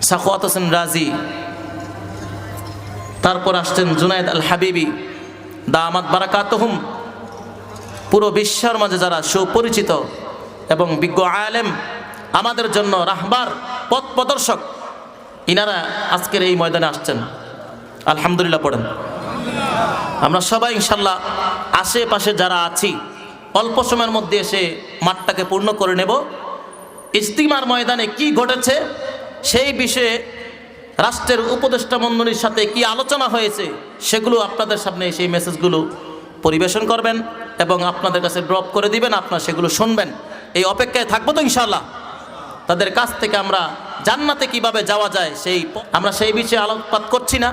সাখাওয়াত হোসেন রাজি, তারপর আসছেন জুনায়েদ আল হাবিবি দামাত বারাকাতুহুম। পুরো বিশ্বের মাঝে যারা সুপরিচিত এবং বিজ্ঞ আলেম, আমাদের জন্য রাহবার পথ প্রদর্শক, ইনারা আজকের এই ময়দানে আসছেন। আলহামদুলিল্লাহ পড়েন। আমরা সবাই ইনশাল্লাহ আশেপাশে যারা আছি অল্প সময়ের মধ্যে এসে মাঠটাকে পূর্ণ করে নেব। ইজতিমার ময়দানে কি ঘটেছে সেই বিষয়ে রাষ্ট্রের উপদেষ্টা মণ্ডলীর সাথে কি আলোচনা হয়েছে সেগুলো আপনাদের সামনে সেই মেসেজগুলো পরিবেশন করবেন এবং আপনাদের কাছে ড্রপ করে দিবেন, আপনারা সেগুলো শুনবেন। এই অপেক্ষায় থাকবো তো ইনশাআল্লাহ। তাদের কাছ থেকে আমরা জান্নাতে কিভাবে যাওয়া যায় আমরা সেই বিষয়ে আলোকপাত করছি না,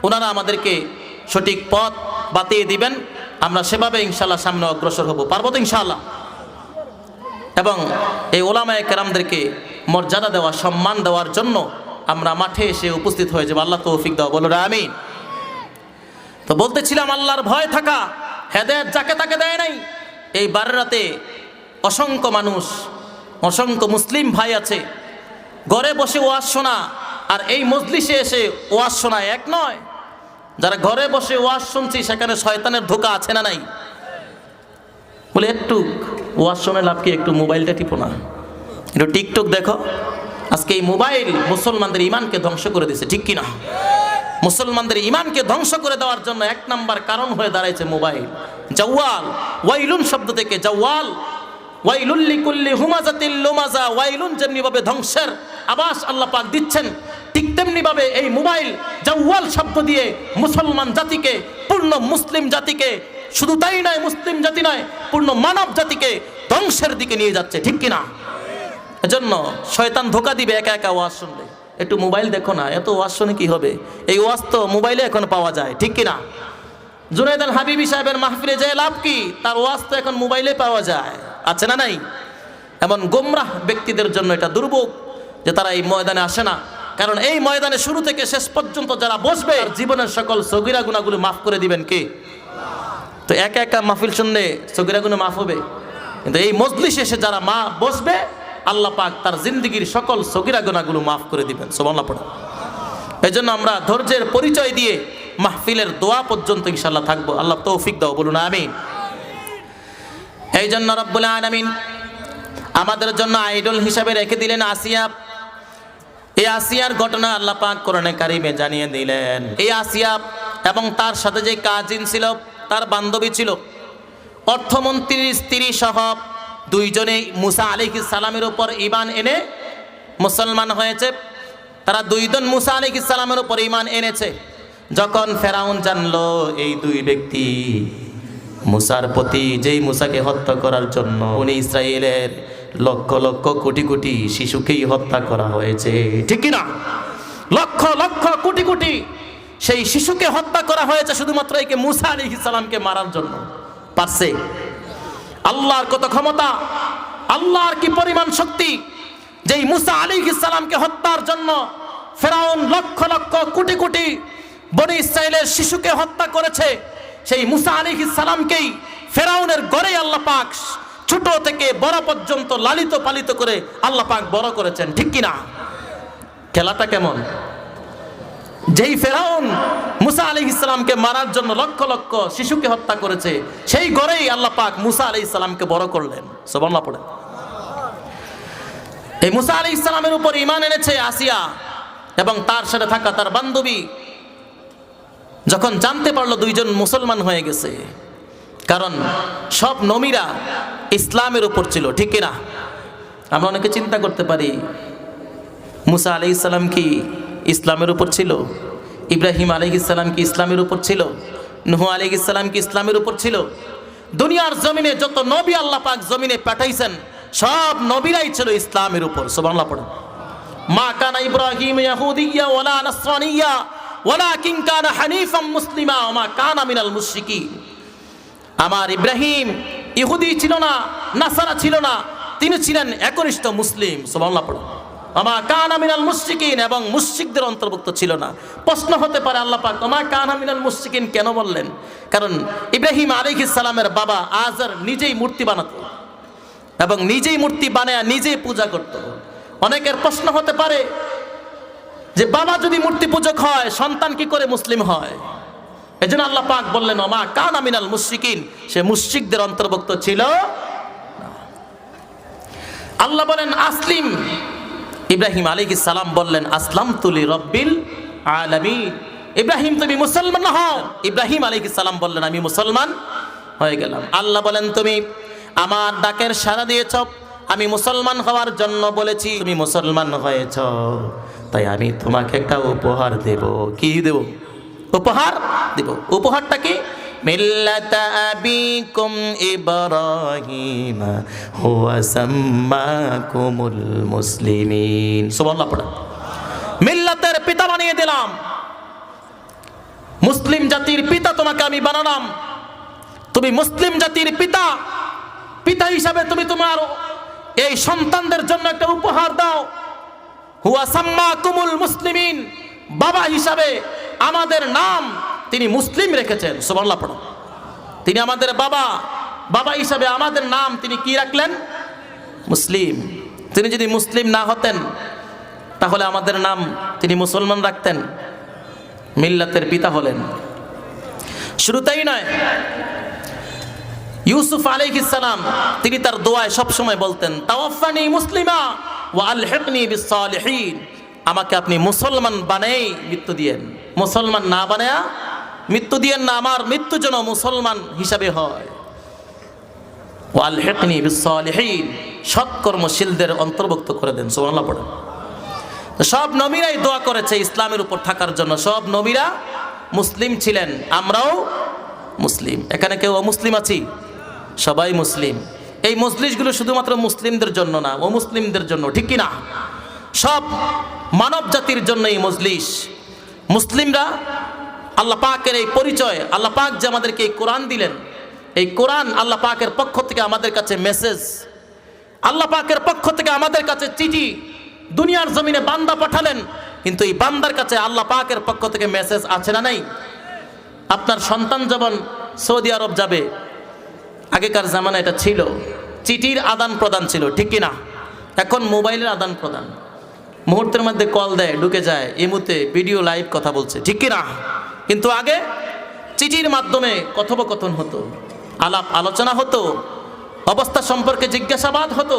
ওনারা আমাদেরকে সঠিক পথ বাতিয়ে দিবেন, আমরা সেভাবে ইনশাআল্লাহ সামনে অগ্রসর হব। পারবো তো ইনশাআল্লাহ? এবং এই ওলামায়ে কেরামদেরকে মর্যাদা দেওয়া, সম্মান দেওয়ার জন্য আমরা মাঠে এসে উপস্থিত হয়ে যাবো। আল্লাহ তৌফিক দাও, বলো আমিন। তো বলতেছিলাম আল্লাহর ভয় থাকা, হেদায়েত যাকে তাকে দেয় নাই। এই বাররাতে অসংখ্য মানুষ, অসংখ্য মুসলিম ভাই আছে, ঘরে বসে ওয়াজ শোনা আর এই মজলিসে এসে ওয়াজ শোনা এক নয়। যারা ঘরে বসে ওয়াজ শুনছি সেখানে শয়তানের ধোঁকা আছে না নাই? বলে একটু ওয়াজ শুনে লাভ কি, একটু মোবাইলটা টিপো না, একটু টিকটক দেখো। আজকে এই মোবাইল মুসলমানদের ইমানকে ধ্বংস করে দিয়েছে। ঠিক কিনা? মুসলমানদের ইমানকে ধ্বংস করে দেওয়ার জন্য এক নাম্বার কারণ হয়ে দাঁড়াইছে মোবাইল। জাওয়াল, ওয়াইলুন শব্দ থেকে জাওয়াল, ওয়াইলুল লিকুল্লি হুমাজাতিল লুমাজা, ওয়াইলুন যেমনি ভাবে ধ্বংসের আবাস আল্লাহ পাক দিচ্ছেন, ঠিক তেমনি ভাবে এই মোবাইল জাওয়াল শব্দ দিয়ে মুসলমান জাতিকে, পূর্ণ মুসলিম জাতিকে, শুধু তাই নয় মুসলিম জাতি নয়, পূর্ণ মানব জাতিকে ধ্বংসের দিকে নিয়ে যাচ্ছে। ঠিক কিনা? এজন্য শয়তান ধোঁকা দিবে একা একা ওয়াজ শুনলে। একটু মোবাইল দেখো না, এত ওয়াজ শুনে কি হবে? এই ওয়াজ তো মোবাইলে এখন পাওয়া যায়। ঠিক কিনা? জুনায়েদ আল হাবিবি সাহেবের মাহফিলে যে লাভ কি, তার ওয়াজ তো এখন মোবাইলে পাওয়া যায়, আছে না নাই? এমন গোমরাহ ব্যক্তিদের জন্য এটা দুর্ভোগ যে তারা এই ময়দানে আসে না। কারণ এই ময়দানে শুরু থেকে শেষ পর্যন্ত যারা বসবে, জীবনের সকল সগীরা গুনাহগুলো মাফ করে দিবেন কে? তো একা একা মাহফিল শুনলে সগীরা গুনাহ মাফ হবে? কিন্তু এই মজলিসে এসে যারা বসবে, আল্লাহ পাক তার জিন্দেগির সকল সগীরা গুনাহগুলো মাফ করে দিবেন। সুবহানাল্লাহ পড়া। এই জন্য আমরা ধৈর্যের পরিচয় দিয়ে মাহফিলের দোয়া পর্যন্ত ইনশাআল্লাহ থাকবো। আল্লাহ তৌফিক দাও, বলুন আমিন। এই জন্য রব্বুল আলামিন আমাদের জন্য আইডল হিসাবে রেখে দিলেন আসিয়া। এই আসিয়ার ঘটনা আল্লাহ পাক কোরআনে কারিমে জানিয়ে দিলেন। এই আসিয়া এবং তার সাথে যে কাজিন ছিল, তার বান্ধবী ছিল, অর্থমন্ত্রীর স্ত্রী সহ দুইজনেই মুসা আলাইহিস সালামের উপর ঈমান এনে মুসলমান হয়েছে, তারা দুইজন মুসা আলাইহিস সালামের উপর ঈমান এনেছে। যখন ফেরাউন জানলো এই দুই ব্যক্তি মুসার প্রতি, যেই মুসাকে হত্যা করার জন্য বনী ইসরায়েলের লক্ষ লক্ষ কোটি কোটি শিশুকেই হত্যা করা হয়েছে, ঠিক কি না? লক্ষ লক্ষ কোটি কোটি সেই শিশুকে হত্যা করা হয়েছে শুধুমাত্র একে মুসা আলাইহিস সালামকে মারার জন্য। পারছে? আল্লাহর কত ক্ষমতা, আল্লাহর কি পরিমাণ শক্তি, যেই মুসা আলাইহিস সালামকে হত্যার জন্য ফেরাউন লক্ষ লক্ষ কোটি কোটি বনী ইসরায়েলের শিশুকে হত্যা করেছে। সেই মুসা আলাইহিস সালামকেই ফেরাউনের ঘরে আল্লাহ পাক ছোট থেকে বড় পর্যন্ত লালিত পালিত করে আল্লাহ পাক বড় করেছেন, ঠিক কি না? খেলাটা কেমন? যেই ফেরাউন মুসা আলাইহিস সালামকে মারার জন্য লক্ষ লক্ষ শিশুকে হত্যা করেছে, সেই ঘরেই আল্লাহ পাক মুসা আলাইহিস সালামকে বড় করলেন। সুবহানাল্লাহ পড়ে। এই মুসা আলাইহিস সালামের উপর ঈমান এনেছে আসিয়া এবং তার সাথে থাকা তার বান্ধবী। যখন জানতে পারলো দুইজন মুসলমান হয়ে গেছে, কারণ সব নবীরা ইসলামের উপর ছিল, ঠিক কিনা? আমরা অনেকে চিন্তা করতে পারি মুসা আলাইহিস সালাম কি ইসলামের উপর ছিল? ইব্রাহিম আলাইহিস সালাম কি ইসলামের উপর ছিল? নূহ আলাইহিস সালাম কি ইসলামের উপর ছিল? দুনিয়ার জমিনে যত নবী আল্লাহ পাক জমিনে পাঠাইছেন সব নবীরাই ছিল ইসলামের উপর। সুবহানাল্লাহ পড়েন। মা কানা ইব্রাহিম ইয়াহুদিয়্যা ওয়ালা নাসরানিয়্যা ওয়ালাকিন কানা হানিফাম মুসলিমা ওয়া মা কানা মিনাল মুশরিকিন। আমার ইব্রাহিম ইহুদি ছিল না, নাসারা ছিল না, তিনি ছিলেন একনিষ্ঠ মুসলিম। সুবহানাল্লাহ পড়েন। ওয়া মা কানা মিনাল মুশরিকিন, এবং মুশরিকদের অন্তর্ভুক্ত ছিল না। প্রশ্ন হতে পারে আল্লাহ পাক ওয়া মা কানা মিনাল মুশরিকিন কেন বললেন? কারণ ইব্রাহিম আলাইহিস সালামের বাবা আজর নিজেই মূর্তি বানাতো এবং নিজেই মূর্তি বানায়া নিজেই পূজা করত। অনেকের প্রশ্ন হতে পারে যে বাবা যদি মূর্তি পূজক হয় সন্তান কি করে মুসলিম হয়? এজন্য আল্লাহ পাক বললেন ওয়া মা কানা মিনাল মুশরিকিন, সে মুশরিকদের অন্তর্ভুক্ত ছিল না। আল্লাহ বলেন আসলিম, ইব্রাহিম আলাইহিস সালাম বললেন আসলামতু লিরাব্বিল আলামিন। ইব্রাহিম তুমি মুসলমান হও। ইব্রাহিম আলাইহিস সালাম বললেন আমি মুসলমান হয়ে গেলাম। আল্লাহ বলেন তুমি আমার ডাকের সাড়া দিয়েছ, আমি মুসলমান হওয়ার জন্য বলেছি, তুমি মুসলমান হয়েছ, তাই আমি তোমাকে একটা উপহার দেব। কি দেব? উপহার দেব। উপহারটা কি? মিল্লাতা আবিকুম ইব্রাহিম হুয়া সাম্মাকুমুল মুসলিমিন। সুবহানাল্লাহ পড়া। মিল্লাতের পিতা বানিয়ে দিলাম, মুসলিম জাতির পিতা তোমাকে আমি বানালাম। তুমি মুসলিম জাতির পিতা, পিতা হিসাবে তুমি তোমার এই সন্তানদের জন্য একটা উপহার দাও। হুয়া সাম্মাকুমুল মুসলিমিন, বাবা হিসাবে আমাদের নাম তিনি মুসলিম রেখেছেন। সুবহানাল্লাহ পড়ো। তিনি আমাদের বাবা, বাবা হিসাবে আমাদের নাম তিনি কি রাখলেন? মুসলিম। তিনি যদি মুসলিম না হতেন তাহলে আমাদের নাম তিনি মুসলমান রাখতেন। মিল্লাতের পিতা হলেন। শুরুতেই নয়, ইউসুফ আলাইহিস সালাম তিনি তার দোয়ায় সব সময় বলতেন তাওয়াফানি মুসলিমা ওয়া আলহিকনি বিস সালিহিন, আমাকে আপনি মুসলমান বানাই মৃত্যু দিয়েন, মুসলমান না বানায়া মৃত্যু দিয়েন না, আমার মৃত্যু যেন মুসলমান হিসাবে হয়। ওয়া আলহিকনি বিস সালিহিন, সৎকর্মশীলদের অন্তর্ভুক্ত করে দেন। সুবহানাল্লাহ পড়েন। সব নবীরাই দোয়া করেছে ইসলামের উপর থাকার জন্য। সব নবীরা মুসলিম ছিলেন, আমরাও মুসলিম। এখানে কেউ অমুসলিম আছি? সবাই মুসলিম। এই মজলিসগুলো শুধুমাত্র মুসলিমদের জন্য না, অমুসলিমদের জন্য, ঠিক কি না? সব মানব জাতির জন্য এই মজলিস। মুসলিমরা আল্লাহ পাকের এই পরিচয়, আল্লাহ পাক যে আমাদেরকে এই কোরআন দিলেন, এই কোরআন আল্লাহ পাকের পক্ষ থেকে আমাদের কাছে মেসেজ, আল্লাহ পাকের পক্ষ থেকে আমাদের কাছে চিঠি। দুনিয়ার জমিনে বান্দা পাঠালেন, কিন্তু এই বান্দার কাছে আল্লাহ পাকের পক্ষ থেকে মেসেজ আছে না নাই? আপনার সন্তান যখন সৌদি আরব যাবে, আগেকার জামানা এটা ছিল, চিঠির আদান প্রদান ছিল, ঠিক কি না? এখন মোবাইলের আদান প্রদান, মুহূর্তের মধ্যে কল দেয়, ঢুকে যায়, ইমুতে ভিডিও লাইভ কথা বলছে, ঠিক কি না? কিন্তু আগে চিঠির মাধ্যমে কথোপকথন হতো, আলাপ আলোচনা হতো, অবস্থা সম্পর্কে জিজ্ঞাসাবাদ হতো।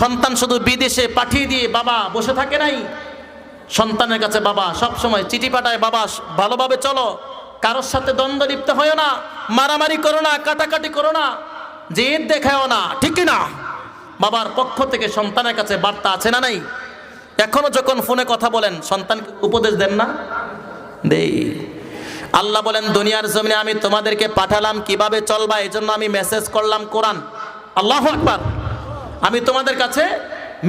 সন্তান শুধু বিদেশে পাঠিয়ে দিয়ে বাবা বসে থাকে নাই, সন্তানের কাছে বাবা সব সময় চিঠি পাঠায়, বাবা ভালোভাবে চলো, কারোর সাথে দ্বন্দ্ব লিপ্ত হয় না, মারামারি করো না, কাটাকাটি করো না, জেদ দেখাও না, ঠিক কি না? বাবার পক্ষ থেকে সন্তানের কাছে বার্তা আছে না নাই? এখনো যখন ফোনে কথা বলেন সন্তান উপদেশ দেন না? দেই। আল্লাহ বলেন দুনিয়ার জমিনে আমি তোমাদেরকে পাঠালাম কিভাবে চলবা, এই জন্য আমি মেসেজ করলাম কোরআন। আল্লাহু আকবার। আমি তোমাদের কাছে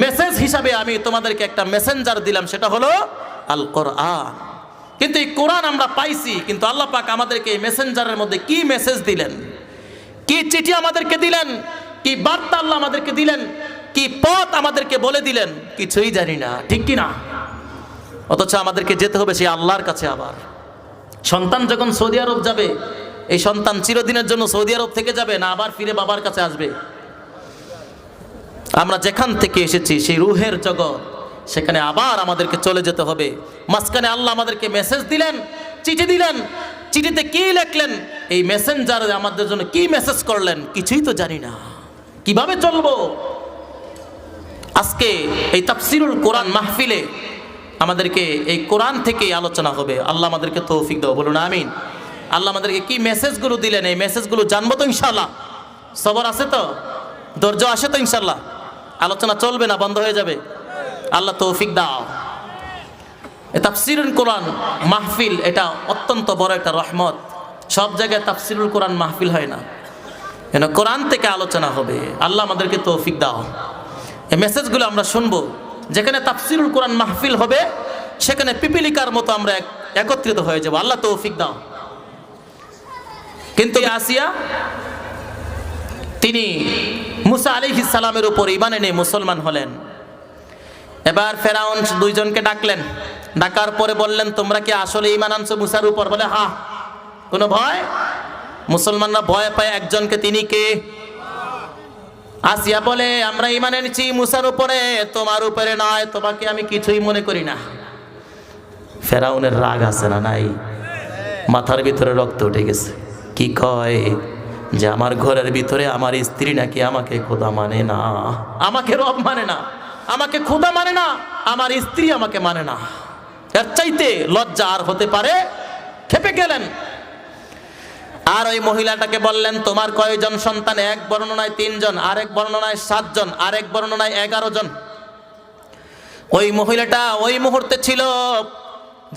মেসেজ হিসাবে আমি তোমাদেরকে একটা মেসেঞ্জার দিলাম, সেটা হলো আল কোরআন। কিন্তু এই কোরআন আমরা পাইছি, কিন্তু আল্লাহ পাক আমাদেরকে এই মেসেঞ্জারের মধ্যে কি মেসেজ দিলেন, কি চিঠি আমাদেরকে দিলেন, কি বার্তা আল্লাহ আমাদেরকে দিলেন, কি পথ আমাদেরকে বলে দিলেন, কিছুই জানি না, ঠিক কি না? অথচ আমাদেরকে যেতে হবে সেই আল্লাহর কাছে। আবার সন্তান যখন সৌদি আরব যাবে, এই সন্তান চিরদিনের জন্য সৌদি আরব থেকে যাবে না আবার ফিরে বাবার কাছে আসবে? আমরা যেখান থেকে এসেছি সেই রুহের জগৎ, সেখানে আবার আমাদেরকে চলে যেতে হবে। মাঝখানে আল্লাহ আমাদেরকে মেসেজ দিলেন, চিঠি দিলেন, চিঠিতে কি লিখলেন, এই মেসেঞ্জার আমাদের জন্য কি মেসেজ করলেন, কিছুই তো জানি না। কিভাবে চলবো? আজকে এই তাফসিরুল কোরআন মাহফিলে আমাদেরকে এই কোরআন থেকে আলোচনা হবে। আল্লাহ আমাদেরকে তৌফিক দাও, বলুন আমিন। আল্লাহ আমাদেরকে কি মেসেজগুলো দিলেন, এই মেসেজগুলো জানবো তো ইনশাআল্লাহ। সবর আছে তো, ধৈর্য আসে তো ইনশাআল্লাহ? আলোচনা চলবে না, বন্ধ হয়ে যাবে? আল্লাহ তৌফিক দাও। এই তাফসিরুল কোরআন মাহফিল এটা অত্যন্ত বড় একটা রহমত। সব জায়গায় তাফসিরুল কোরআন মাহফিল হয় না, কেন? কোরআন থেকে আলোচনা হবে। আল্লাহ আমাদেরকে তৌফিক দাও। এই মেসেজগুলো আমরা শুনবো। যেখানে তাফসিরুল কোরআন মাহফিল হবে সেখানে পিপিলিকার মতো আমরা একত্রিত হয়ে যাব। আল্লাহ তৌফিক দাও। কিন্তু আসিয়া তিনি মুসা আলাইহিস সালামের উপর ঈমান এনে মুসলমান হলেন। এবার ফেরাউন দুইজনকে ডাকলেন, ডাকার পরে বললেন তোমরা কি আসলে ঈমান আনছো মুসার উপর? বলে হ্যাঁ। কোনো ভয়? মুসলমানরা ভয় পায় একজনকে, তিনি কে? আসিয়া বলে আমরা ঈমান এনেছি মুসার উপরে, তোমার উপরে নয়, তোমাকে আমি কিছুই মনে করি না। ফেরাউনের রাগ আছে না নাই? মাথার ভিতরে রক্ত উঠে গেছে। কি কয় যে আমার ঘরের ভিতরে আমার স্ত্রী নাকি আমাকে খোদা মানে না, আমাকে রব মানে না, আমাকে খোদা মানে না, আমার স্ত্রী আমাকে মানে না। এর চাইতে লজ্জা আর হতে পারে? খেপে গেলেন। আর ওই মহিলাটাকে বললেন তোমার কয়জন সন্তান? এক বর্ণনায় 3 জন, আরেক বর্ণনায় 7 জন, আরেক বর্ণনায় 11 জন। ওই মহিলাটা ওই মুহূর্তে ছিল,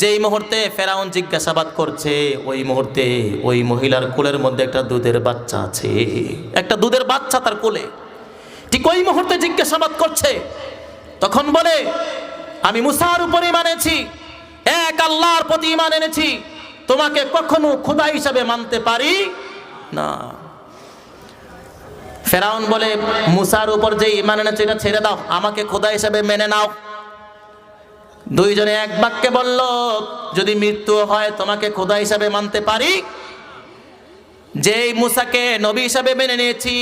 যেই মুহূর্তে ফেরাউন জিজ্ঞাসাবাদ করছে, ওই মুহূর্তে ওই মহিলার কোলের মধ্যে একটা দুধের বাচ্চা আছে, একটা দুধের বাচ্চা তার কোলে। ঠিক ওই মুহূর্তে জিজ্ঞাসাবাদ করছে, তখন বলে আমি মুসার উপর ঈমান এনেছি, এক আল্লাহর প্রতি ঈমান এনেছি, তোমাকে কখনো খোদা হিসাবে মানতে পারি না। ফেরাউন বলে মুসার উপর যে ঈমান এনেছো এটা ছেড়ে দাও, আমাকে খোদা হিসাবে মেনে নাও। দুইজনে এক বাক্যে বলল যদি মৃত্যু হয় তোমাকে খোদা হিসাবে মানতে পারি। যেই মুসাকে নবী হিসাবে মেনে নিয়েছি,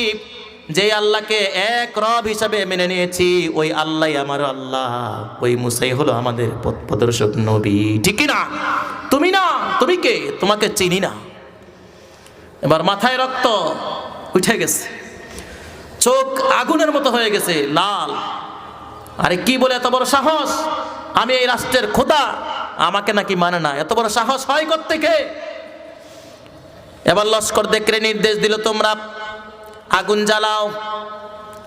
যেই আল্লাহকে এক রব হিসাবে মেনে নিয়েছি, ওই আল্লাহই আমার আল্লাহ, ওই মুসাই হলো আমাদের পথ প্রদর্শক নবী, ঠিক না? তুমি না, তুমি কে? তোমাকে চিনি না। এবার মাথায় রক্ত উঠে গেছে, চোখ আগুনের মতো হয়ে গেছে, লাল। আরে কি বলে এত বড় সাহস? আমি এই রাষ্ট্রের খোদা, আমাকে নাকি মানে না? এত বড় সাহস হয় কোত্থেকে? এবার লস্কর দেখে নির্দেশ দিল তোমরা আগুন জ্বালাও।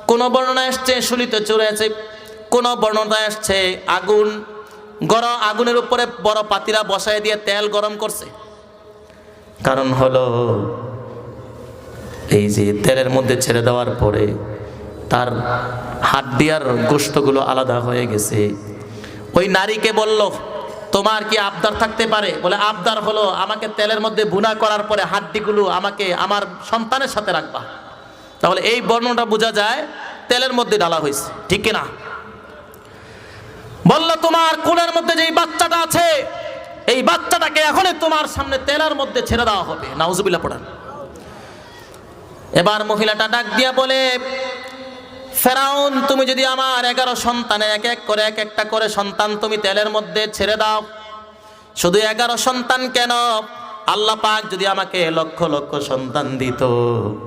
কোন বর্ণনা আসছে শুলিতে চড়েছে, কোন বর্ণনা আসছে আগুন গরম, আগুনের উপরে বড় পাতিলা বসায় দিয়ে তেল গরম করছে। কারণ হলো এই যে তেলের মধ্যে ছেড়ে দেওয়ার পরে তার হাড্ডিয়ার গোশতগুলো আলাদা হয়ে গেছে। ওই নারীকে বলল তোমার কি আবদার থাকতে পারে? বলে আবদার হলো আমাকে তেলের মধ্যে ভুনা করার পরে হাড্ডিগুলো আমাকে আমার সন্তানের সাথে রাখবা। তাহলে এই বর্ণনাটা বোঝা যায় তেলের মধ্যে ডালা হয়েছে, ঠিক না? বলল তোমার কোলের মধ্যে যে বাচ্চাটা আছে, এই বাচ্চাটাকে এখনই তোমার সামনে তেলের মধ্যে ছেড়ে দেওয়া হবে। নাউজুবিল্লাহ পড়েন। এবার মহিলাটা ডাক দিয়া বলে ফেরাউন তুমি যদি আমার 11 সন্তানের এক এক করে এক একটা করে সন্তান তুমি তেলের মধ্যে ছেড়ে দাও, শুধু 11 সন্তান কেন, আল্লাহ পাক যদি আমাকে লক্ষ লক্ষ সন্তান দিত,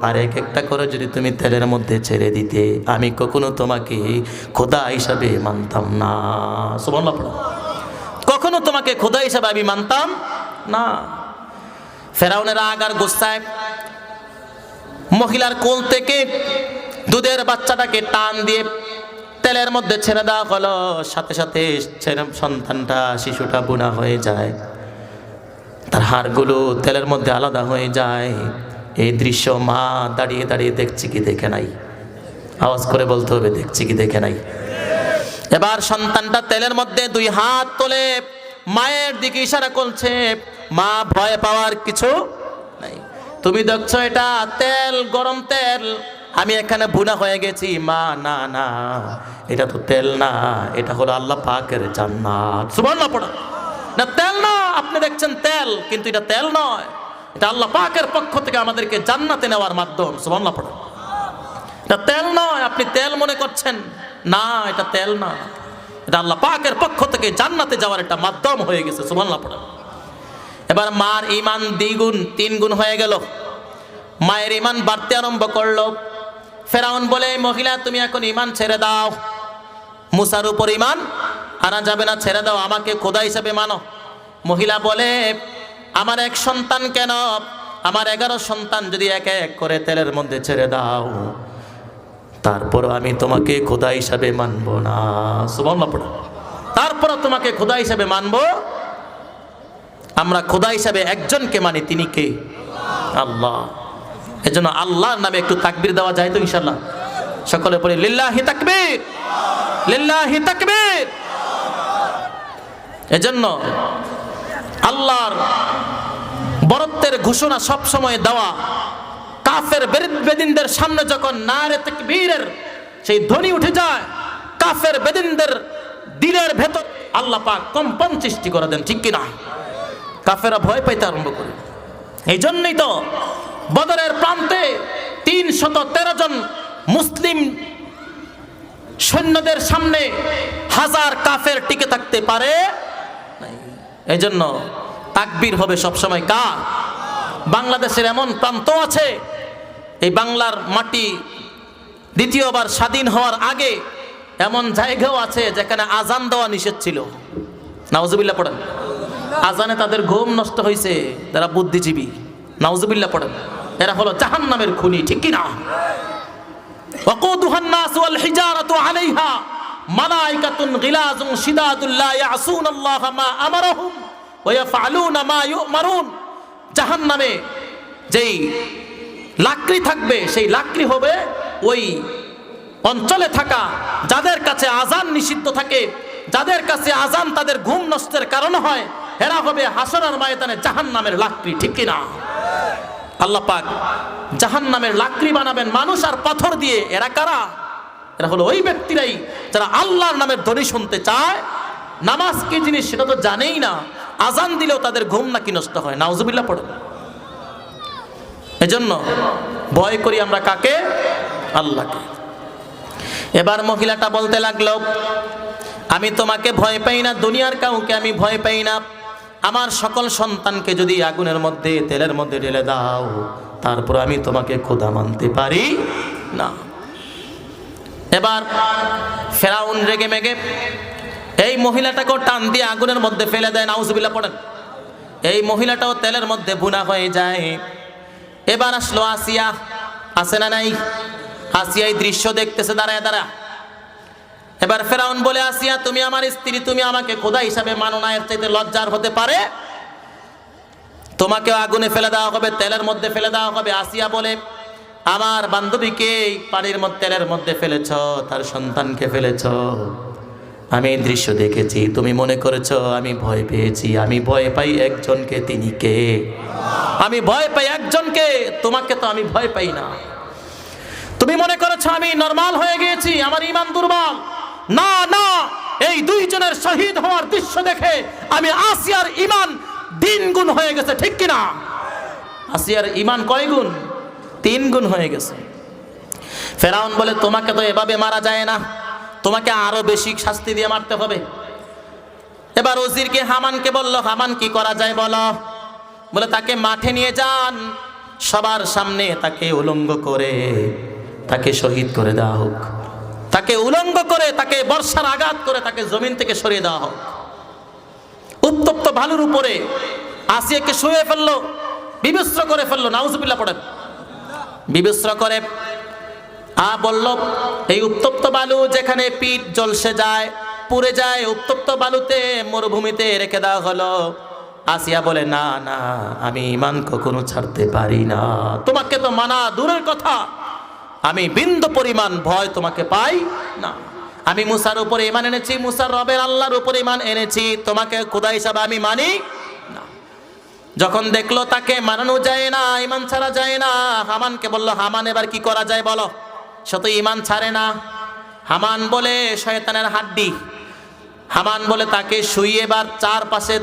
আর এক একটা করে যদি তুমি তেলের মধ্যে ছেড়ে দিতে, আমি কখনো তোমাকে খোদা হিসাবে মানতাম না। সুবহানাল্লাহ, কখনো তোমাকে খোদা হিসাবে আমি মানতাম না। ফেরাউনের রাগ আর গুস্সায় মহিলার কোল থেকে দুধের বাচ্চাটাকে টান দিয়ে তেলের মধ্যে ছেড়ে দেওয়া হলো, সাথে সাথে সন্তানটা শিশুটা বুনা হয়ে যায়, তার হাড়গুলো তেলের মধ্যে আলাদা হয়ে যায়। এই দৃশ্য মা দাঁড়িয়ে দাঁড়িয়ে দেখছি কি দেখে নাই? আওয়াজ করে বলতে হবে, দেখছি কি দেখে নাই? এবার সন্তানটা তেলের মধ্যে দুই হাত তোলে মায়ের দিকে ইশারা করছে, মা ভয় পাওয়ার কিছু নাই, তুমি দেখছো এটা তেল, গরম তেল, আমি এখানে বুনা হয়ে গেছি। মা না না, এটা তো তেল না, এটা হলো আল্লাহ পাকের জান্নাত। সুবহানাল্লাহ পড়া না, তেল না, আপনি দেখছেন তেল, কিন্তু এটা তেল নয়, এটা আল্লাহ পাকের পক্ষ থেকে আমাদেরকে জান্নাতে নেওয়ার মাধ্যম। সুবহানাল্লাহ পড়া, এটা তেল নয়, আপনি তেল মনে করছেন, না এটা তেল না, এটা আল্লাহ পাকের পক্ষ থেকে জান্নাতে যাওয়ার একটা মাধ্যম হয়ে গেছে। সুবহানাল্লাহ পড়া। এবার মার ঈমান দ্বিগুণ, তিনগুণ হয়ে গেল, মায়ের ঈমান বাড়তে আরম্ভ করলো। ফেরাউন বলে, মহিলা তুমি এখন ঈমান ছেড়ে দাও, মুসার উপর ঈমান আনা যাবে না, ছেড়ে দাও, আমাকে খোদা হিসেবে মানো। মহিলা বলে, আমার এক সন্তান কেন, আমার 11 সন্তান যদি এক এক করে তেলের মধ্যে ছেড়ে দাও, তারপর আমি তোমাকে খোদা হিসাবে মানবো না। সুবহানাল্লাহ পড়া। তারপর তোমাকে খোদা হিসাবে মানবো, আমরা খোদা হিসাবে একজনকে মানি, তিনি কে? আল্লাহ। এজন্য আল্লাহর নামে একটু তাকবীর দেওয়া যায় তো ইনশাআল্লাহ? সকলে পড়ে লিল্লাহি তাকবীর, লিল্লাহি তাকবীর। এজন্য আল্লাহর বরত্বের ঘোষণা সব সময় দেওয়া, কাফের বেদিনদের সামনে যখন নারে তাকবীরের সেই ধ্বনি উঠে যায়, কাফের বেদিনদের দিলের ভেতর আল্লাহ পাক কম্পন সৃষ্টি করে দেন, ঠিক কিনা? কাফেরা ভয় পাইতে আরম্ভ করে। এই জন্যই তো বদরের প্রান্তে 313 জন মুসলিম সৈন্যদের সামনে 1000 কাফের টিকে থাকতে পারে। এই জন্য তাকবীর হবে সবসময় কার? বাংলাদেশের এমন প্রান্ত আছে, এই বাংলার মাটি দ্বিতীয়বার স্বাধীন হওয়ার আগে এমন জায়গাও আছে যেখানে আজান দেওয়া নিষেধ ছিল। নাউজুবিল্লাহ পড়েন। আজানে তাদের ঘুম নষ্ট হয়েছে, যারা বুদ্ধিজীবী। নাউজুবিল্লাহ পড়েন। এরা হলো জাহান্নামের খুনি, ঠিক কি না? ওয়াকুদুহান নাস ওয়াল হিজারাতু আলাইহা মালাইকাতুন গিলাজুন শিদাদুল লা ইয়াসুনাল্লাহা মা আমারাহুম ওয়া ইয়াফআলুনা মা ইউমারুন। জাহান্নামে যেই লাকড়ি থাকবে, সেই লাকড়ি হবে ওই অঞ্চলে থাকা যাদের কাছে আজান নিষিদ্ধ থাকে, যাদের কাছে আজান তাদের ঘুম নষ্টের কারণ হয়, এরা হবে হাসরের ময়দানে জাহান্নামের লাকড়ি, ঠিক কি না? আল্লাহ পাক জাহান্নামের লাকড়ি বানাবেন মানুষ আর পাথর দিয়ে। এরা কারা? এরা হলো ওই ব্যক্তিরাই যারা আল্লাহর নামের ধ্বনি শুনতে চায়, নামাজ কি জিনিস সেটা তো জানেই না, আজান দিলেও তাদের ঘুম নাকি নষ্ট হয়। নাউজুবিল্লাহ পড়েন। এজন্য ভয় করি আমরা কাকে? আল্লাহকে। এবার মহিলাটা বলতে লাগলো, আমি তোমাকে ভয় পাই না, দুনিয়ার কাউকে আমি ভয় পাই না, আমার সকল সন্তানকে যদি আগুনের মধ্যে তেলের মধ্যে ঢেলে দাও, তারপর আমি তোমাকে খোদা মানতে পারি না। এবার ফেরাউন রেগে মেগে এই মহিলাটাকেও টান দিয়ে আগুনের মধ্যে ফেলে দেয়। নাউজুবিল্লাহ পড়েন। এই মহিলাটাও তেলের মধ্যে বুনা হয়ে যায়। এবার আসলো আসিয়া, আছে না নাই? আসিয়া এই দৃশ্য দেখতেছে দাঁড়ায় দাঁড়া। এবার ফেরাউন বলে, আসিয়া তুমি আমার স্ত্রী, তুমি আমাকে খোদা হিসাবে মানো না, এর চাইতে লজ্জার হতে পারে? তোমাকে আগুনে ফেলে দেওয়া হবে, তেলের মধ্যে ফেলে দেওয়া হবে। আসিয়া বলে, আমার বান্ধবীকে পানির মধ্যে তেলের মধ্যে ফেলেছ, তার সন্তানকে ফেলেছ, আমি এই দৃশ্য দেখেছি, তুমি মনে করেছ আমি ভয় পেয়েছি। আমি ভয় পাই একজনকে, তিনি কে? আমি ভয় পাই একজনকে, তোমাকে তো আমি ভয় পাই না। তুমি মনে করেছো আমি নরমাল হয়ে গিয়েছি, আমার ঈমান দুর্বল। না না, এই দুইজনের শহীদ হওয়ার দৃশ্য দেখে আমি আসিয়ার ঈমান 3 গুণ হয়ে গেছে, ঠিক কিনা? আসিয়ার ঈমান কয় গুণ? 3 গুণ হয়ে গেছে। ফেরাউন বলে, তোমাকে তো এভাবে মারা যায় না, তোমাকে আরো বেশি শাস্তি দিয়ে মারতে হবে। এবার ওজিরকে হামানকে বলল, হামান কি করা যায় বলো? বলে, তাকে মাঠে নিয়ে যান, সবার সামনে তাকে উলঙ্গ করে তাকে শহীদ করে দেওয়া হোক, তাকে উলঙ্গ করে, তাকে বর্ষার আঘাত করে তাকে জমিন থেকে সরিয়ে দেওয়া হোক। উত্তপ্ত ভালুর উপরে আসিয়াকে শুয়ে ফেললো, বিবস্ত্র করে ফেললো। নাউজুবিল্লাহ পড়েন। বিবস্ত্র করে বলল এই উত্তপ্ত বালু যেখানে পিঠ জ্বলসে যায়, পুড়ে যায়, উত্তপ্ত বালুতে মরুভূমিতে রেখে দেওয়া হলো। আসিয়া বলে না না, আমি ঈমান কখনো ছাড়তে পারি না। তোমাকে তো মানা দূরের কথা, আমি বিন্দু পরিমাণ ভয় তোমাকে পাই না। আমি মুসার উপরে ঈমান এনেছি, মুসার রবের আল্লাহর উপরে ঈমান এনেছি, তোমাকে খোদা হিসাবে আমি মানি না। যখন দেখলো তাকে মানানো যায় না, ঈমান ছাড়া যায় না, হামানকে বলল হামান এবার কি করা যায় বলো। সে তো ঈমান ছাড়ে না। হামান বলে শয়তানের হাড্ডি। হামান বলে তাকে শুইয়ে এবার চারপাশে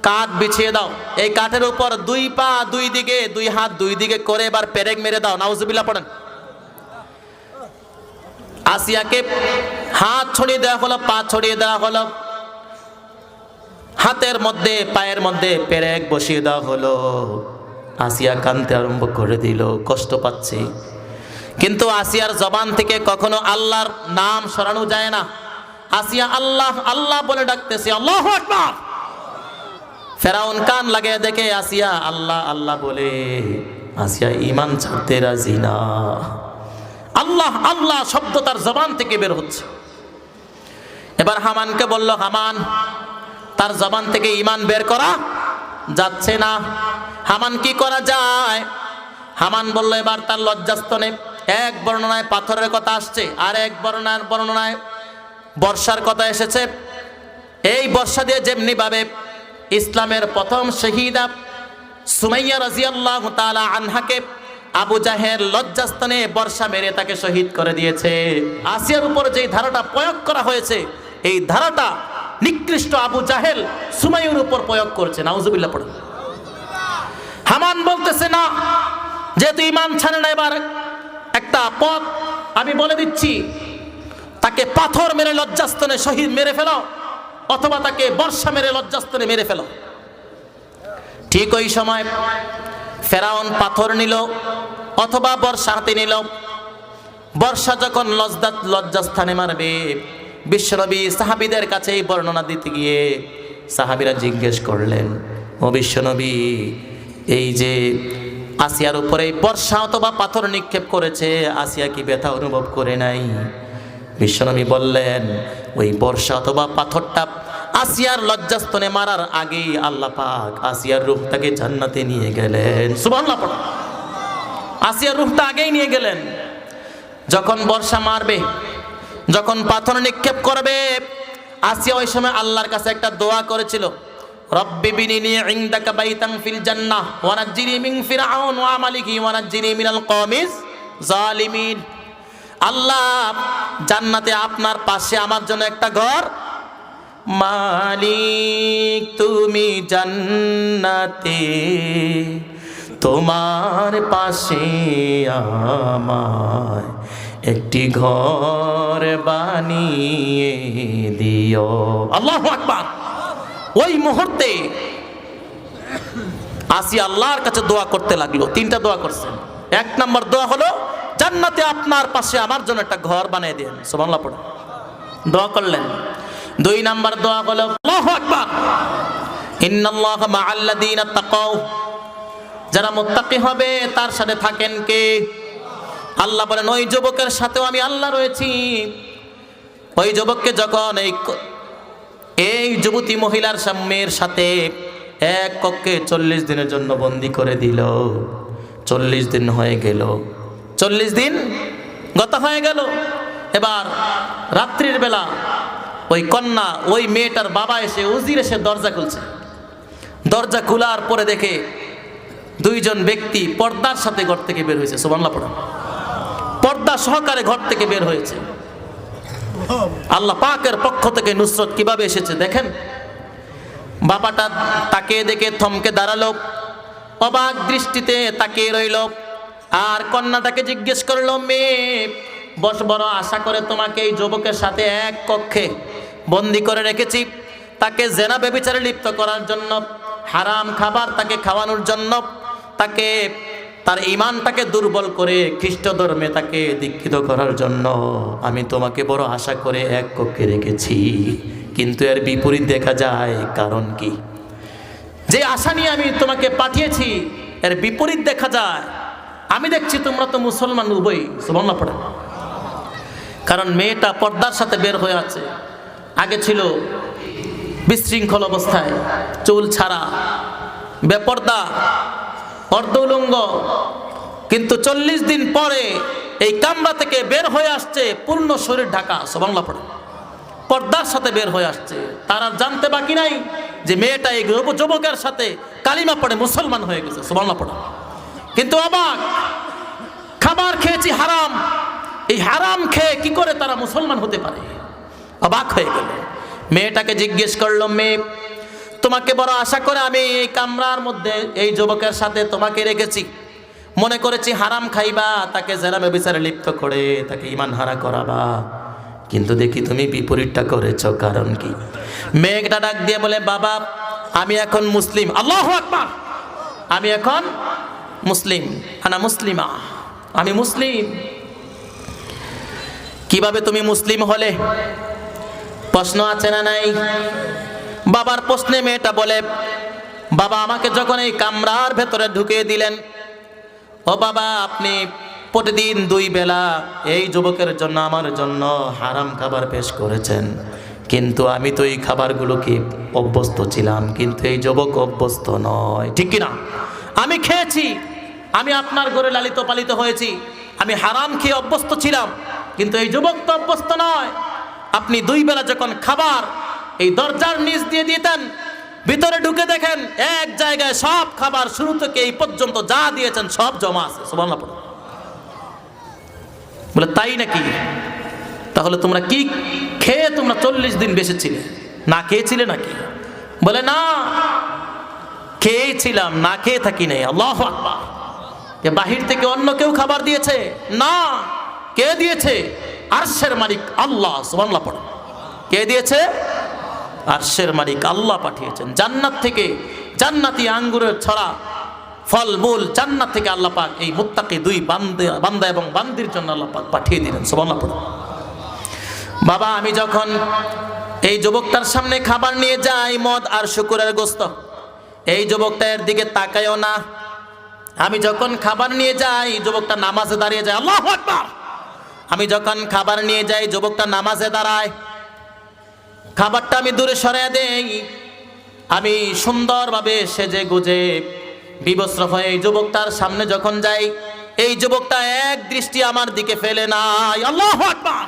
কাঠ বিছিয়ে দাও, এই কাঠের উপর দুই পা দুই দিকে, দুই হাত দুই দিকে করে এবার পেরেক মেরে দাও। নাউজুবিল্লাহ পড়েন। আসিয়াকে হাত ছড়িয়ে দেওয়া হলো, পা ছড়িয়ে দেওয়া হলো, হাতের মধ্যে পায়ের মধ্যে পেরেক বসিয়ে দেওয়া হলো। আসিয়া কাঁদতে আরম্ভ করে দিল, কষ্ট পাচ্ছে। কিন্তু আসিয়ার জবান থেকে কখনো আল্লাহর নাম সরানো যায় না। আসিয়া আল্লাহ আল্লাহ বলে ডাকতেছে, আল্লাহু আকবার। ফেরাউন কান লাগিয়ে দেখে আসিয়া আল্লাহ আল্লাহ বলে, আসিয়া ঈমান ছাড়তে রাজি না। আল্লাহ আল্লাহ শব্দ তার জবান থেকে বের হচ্ছে। এবার হামানকে বলল, হামান তার জবান থেকে ঈমান বের করা যাচ্ছে না, হামান কি করা যায়? হামান বলল এবার তার লজ্জাস্থানে, এক বর্ণনায় পাথরের কথা আসছে, আর এক বর্ণনায় বর্ষার কথা এসেছে। এই বর্ষা দিয়ে যেমনি ভাবে ইসলামের প্রথম শহীদা সুমাইয়া রাদিয়াল্লাহু তাআলা আনহাকে আবু জাহেল লজ্জাস্থানে বর্ষা মেরে তাকে শহীদ করে দিয়েছে, আসিয়ার উপর যেই ধারাটা প্রয়োগ করা হয়েছে, এই ধারাটা নিকৃষ্ট আবু জাহেল সুমাইয়ার উপর প্রয়োগ করছে। নাউজুবিল্লাহ পড়ে। হামান বলতেছে না, যেহেতু ঈমান ছাড়ে না, এবার একটা পথ আমি বলে দিচ্ছি, তাকে পাথর মেরে লজ্জাস্থানে শহীদ মেরে ফেলো, অথবা তাকে বর্ষা মেরে লজ্জাস্থানে মেরে ফেলো। ঠিক ওই সময় ফেরাউন পাথর নিল অথবা বর্ষা হাতে নিল। বর্ষা যখন লজ্জাস্থানে মারবে, বিশ্বনবী সাহাবীদের কাছে এই বর্ণনা দিতে গিয়ে সাহাবীরা জিজ্ঞেস করলেন, ও বিশ্বনবী, এই যে আসিয়ার উপরে বর্ষা অথবা পাথর নিক্ষেপ করেছে, আসিয়া কি ব্যথা অনুভব করে নাই? বিশ্বনবী বললেন, ওই বর্ষা অথবা পাথরটা আসিয়ার লজ্জাস্থানে মারার আগেই আল্লাহ পাক আসিয়ার রূহটাকে জান্নাতে নিয়ে গেলেন। সুবহানাল্লাহ। আসিয়ার রূহটা আগেই নিয়ে গেলেন। যখন বর্ষা মারবে, যখন পাথর নিক্ষেপ করবে, আসিয়া ওই সময় আল্লাহর কাছে একটা দোয়া করেছিল, রব্বি বিনিনি ইনদাকা বাইতান ফিল জান্নাহ ওয়া নাজ্জিনি মিন ফিরআউন ওয়া আমালিহি ওয়া নাজ্জিনি মিনাল কওমিজ জালিমিন। আল্লাহ, জান্নাতে আপনার পাশে আমার জন্য একটা ঘর, মালিক তুমি জান্নাতে, তোমার পাশে আমায় একটি ঘর বানিয়ে দিও। আল্লাহু আকবার। ওই মুহূর্তে আসিয়া আল্লাহর কাছে দোয়া করতে লাগলো। তিনটা দোয়া করছেন। এক নম্বর দোয়া হলো, জান্নাতে আপনার পাশে আমার জন্য একটা ঘর বানিয়ে দেন। সুবহানাল্লাহ পড়ে দোয়া করলেন। দুই নাম্বার দোয়া হলো, আল্লাহু আকবার, ইন্নাল্লাহা মাআল্লাযীনা তাকাও, যারা মুত্তাকি হবে তার সাথে থাকেন কে? আল্লাহ বলেন, ওই যুবকের সাথেও আমি আল্লাহ রয়েছি। ওই যুবককে যখন এই যুবতী মহিলার মেয়ের সাথে এক কক্ষে 40 দিনের জন্য বন্দী করে দিল। 40 দিন হয়ে গেল, 40 দিন গত হয়ে গেল। এবার রাত্রির বেলা ওই কন্যা, ওই মেয়েটার বাবা এসে, উজির এসে দরজা খুলছে। দরজা খোলার পরে দেখে দুইজন ব্যক্তি পর্দার সাথে ঘর থেকে বের হয়েছে। সুবহানাল্লাহ পড়া। পর্দা সহকারে ঘর থেকে বের হয়েছে। আল্লাহ পাকের পক্ষ থেকে নুসরত কিভাবে এসেছে দেখেন। বাবাটা তাকিয়ে দেখে থমকে দাঁড়ালো, অবাক দৃষ্টিতে তাকিয়ে রইল। আর কন্যাটাকে জিজ্ঞেস করলো, মেয়ে, বড় আশা করে তোমাকে এই যুবকের সাথে এক কক্ষে বন্দি করে রেখেছি, তাকে জেনা ব্যভিচারে লিপ্ত করার জন্য, হারাম খাবার তাকে খাওয়ানোর জন্য, তাকে তার ঈমানটাকে দুর্বল করে খ্রিস্ট ধর্মে তাকে দীক্ষিত করার জন্য আমি তোমাকে বড় আশা করে এক কক্ষে রেখেছি। কিন্তু এর বিপরীত দেখা যায়। কারণ কি? যে আশা নিয়ে আমি তোমাকে পাঠিয়েছি, এর বিপরীত দেখা যায়। আমি দেখছি তোমরা তো মুসলমান উভয়ই, সুবহানাল্লাহ পড়ে। কারণ মেয়েটা পর্দার সাথে বের হয়ে আছে। আগে ছিল বিশৃঙ্খল অবস্থায়, চুল ছাড়া, বেপর্দা, অর্ধ উলঙ্গ, কিন্তু 40 দিন পরে এই কামরা থেকে বের হয়ে আসছে পূর্ণ শরীর ঢাকা, সুবহানাল্লাহ পড়ে, পর্দার সাথে বের হয়ে আসছে। তার আর জানতে বাকি নাই যে মেয়েটা এই যুবকের সাথে কালিমা পড়ে মুসলমান হয়ে গেছে, সুবহানাল্লাহ পড়ে। কিন্তু অবাক, খাবার খেয়েছি হারাম, এই হারাম খেয়ে কি করে তারা মুসলমান হতে পারে? অবাক হয়ে গেল। মেয়েটাকে জিজ্ঞেস করলো, মেয়ে তোমাকে বড় আশা করে আমি এই কামরার মধ্যে এই যুবকের সাথে তোমাকে রেখেছি, মনে করেছি হারাম খাইবা, তাকে জেনা ব্যভিচারে লিপ্ত করে তাকে ঈমান হারা করাবা, কিন্তু দেখি তুমি বিপরীতটা করেছ। কারণ কি? মেয়েটা ডাক দিয়ে বলে, বাবা আমি এখন মুসলিম। আল্লাহু আকবার। আমি এখন মুসলিম, আনা মুসলিমা, আমি মুসলিম। কিভাবে তুমি মুসলিম হলে? প্রশ্ন আছে না নাই? বাবার প্রশ্নে মেয়েটা বলে, বাবা আমাকে যখন এই কামরার ভেতরে ঢুকিয়ে দিলেন, ও বাবা আপনি প্রতিদিন 2 বেলা এই যুবকের জন্য আমার জন্য হারাম খাবার পেশ করেছেন, কিন্তু আমি তো এই খাবারগুলোকে অভ্যস্ত ছিলাম, কিন্তু এই যুবক অভ্যস্ত নয়, ঠিক কিনা? আমি খেয়েছি, আমি আপনার ঘরে লালিত পালিত হয়েছি, আমি হারাম খেয়ে অভ্যস্ত ছিলাম, কিন্তু এই যুবক তো অভ্যস্ত নয়। আপনি 2 বেলা যখন খাবার এই দরজার নিচ দিয়ে দিতেন, ভিতরে ঢুকে দেখেন এক জায়গায় সব খাবার শুরু থেকে এই পর্যন্ত যা দিয়েছেন সব জমা আছে, সুবহানাল্লাহ। বলে তাই নাকি? তাহলে তোমরা কি খেয়ে তোমরা 40 দিন বেঁচেছিলে, না খেয়েছিলে নাকি? বলে না, খেয়েছিলাম, না খেয়ে থাকি নাই। আল্লাহু আকবার। বাহির থেকে অন্য কেউ খাবার দিয়েছে? না। কে দিয়েছে? আরশের মালিক আল্লাহ, সুবহানাল্লাহ পড়ো। কে দিয়েছে? আরশের মালিক আল্লাহ পাঠিয়েছেন। জান্নাত থেকে জান্নাতি আঙ্গুরের ছড়া, ফল মূল জান্নাত থেকে আল্লাহ পাক এই মুত্তাকি 2 বান্দা এবং বান্দির জন্য আল্লাহ পাক পাঠিয়ে দিলেন, সুবহানাল্লাহ পড়ো। বাবা আমি যখন এই যুবকটার সামনে খাবার নিয়ে যাই, মদ আর শুকুরের গোশত, এই যুবকটা এর দিকে তাকায়ও না। আমি যখন খাবার নিয়ে যাই, যুবকটা নামাজে দাঁড়িয়ে যায়, আল্লাহু আকবার। আমি যখন খাবার নিয়ে যাই, যুবকটা নামাজে দাঁড়ায়, খাবারটা আমি দূরে সরিয়ে দেই। আমি সুন্দরভাবে সেজে গুজে বিবস্ত্র হয়ে এই যুবকটার সামনে যখন যাই, এই যুবকটা এক দৃষ্টি আমার দিকে ফেলে নাই, আল্লাহু আকবার।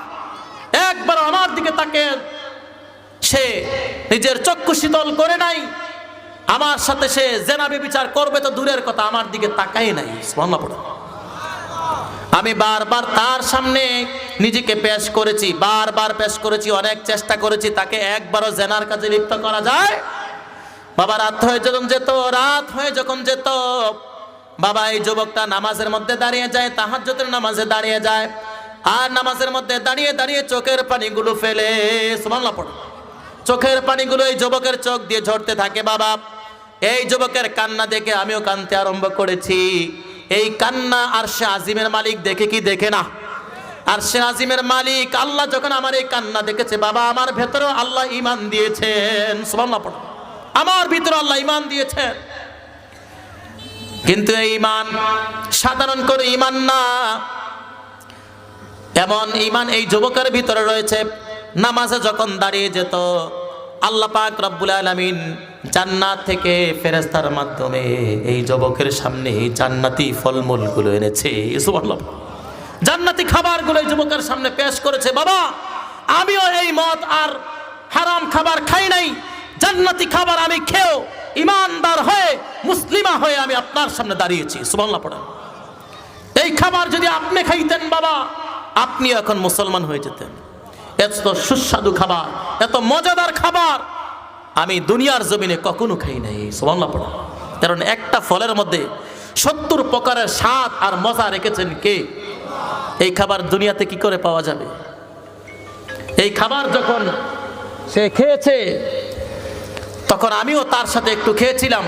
একবার আমার দিকে তাকে সে নিজের চক্ষু শীতল করে নাই। আমার সাথে সে জেনা ব্যভিচার করবে তো দূরের কথা, আমার দিকে তাকাই নাই, সুবহানাল্লাহ। আমি বারবার তার সামনে নিজেকে পেশ করেছি, বারবার পেশ করেছি, অনেক চেষ্টা করেছি, তাকে একবারও জেনার কাজে লিপ্ত করা যায়। বাবা রাত হয়ে যখন যেত, বাবা এই যুবকটা নামাজের মধ্যে দাঁড়িয়ে যায়, তাহাজ্জুদের নামাজে দাঁড়িয়ে যায়, আর নামাজের মধ্যে দাঁড়িয়ে দাঁড়িয়ে চোখের পানিগুলো ফেলে, সুবহানাল্লাহ পড়ে। চোখের পানিগুলো এই যুবকের চোখ দিয়ে ঝরতে থাকে। বাবা এই যুবকের কান্না দেখে আমিও কাঁদতে আরম্ভ করেছি। এই কান্না আরশে আজিমের মালিক দেখে কি দেখে না? আরশে আজিমের মালিক আল্লাহ যখন আমার এই কান্না দেখেছে, বাবা আমার ভেতরেও আল্লাহ ঈমান দিয়েছেন, সুবহানাল্লাহ পড়ো। আমার ভিতরে আল্লাহ ঈমান দিয়েছেন, কিন্তু এই ঈমান সাধারণ করে ঈমান না, এমন ঈমান এই যুবকের ভিতরে রয়েছে। নামাজে যখন দাঁড়িয়ে যেত, আল্লাহ পাক রব্বুল আলামিন জান্নাত থেকে ফেরেশতার মাধ্যমে এই যুবকের সামনে জান্নাতি ফলমূলগুলো এনেছে, সুবহানাল্লাহ। জান্নাতি খাবারগুলো এই যুবকের সামনে পেশ করেছে। বাবা আমিও এই মদ আর হারাম খাবার খাই নাই, জান্নাতি খাবার আমি খেয়েও ইমানদার হয়ে মুসলিমা হয়ে আমি আপনার সামনে দাঁড়িয়েছি, সুবহানাল্লাহ পড়া। এই খাবার যদি আপনি খাইতেন বাবা, আপনি এখন মুসলমান হয়ে যেতেন। এত সুস্বাদু খাবার, এত মজাদার খাবার আমি দুনিয়ার জমিনে কখনো খাই নাই, সুবহানাল্লাহ পড়া। কারণ একটা ফলের মধ্যে 70 প্রকারের স্বাদ আর মজা রেখেছেন কে? এই খাবার দুনিয়াতে কি করে পাওয়া যাবে? এই খাবার যখন সে খেয়েছে, তখন আমিও তার সাথে একটু খেয়েছিলাম।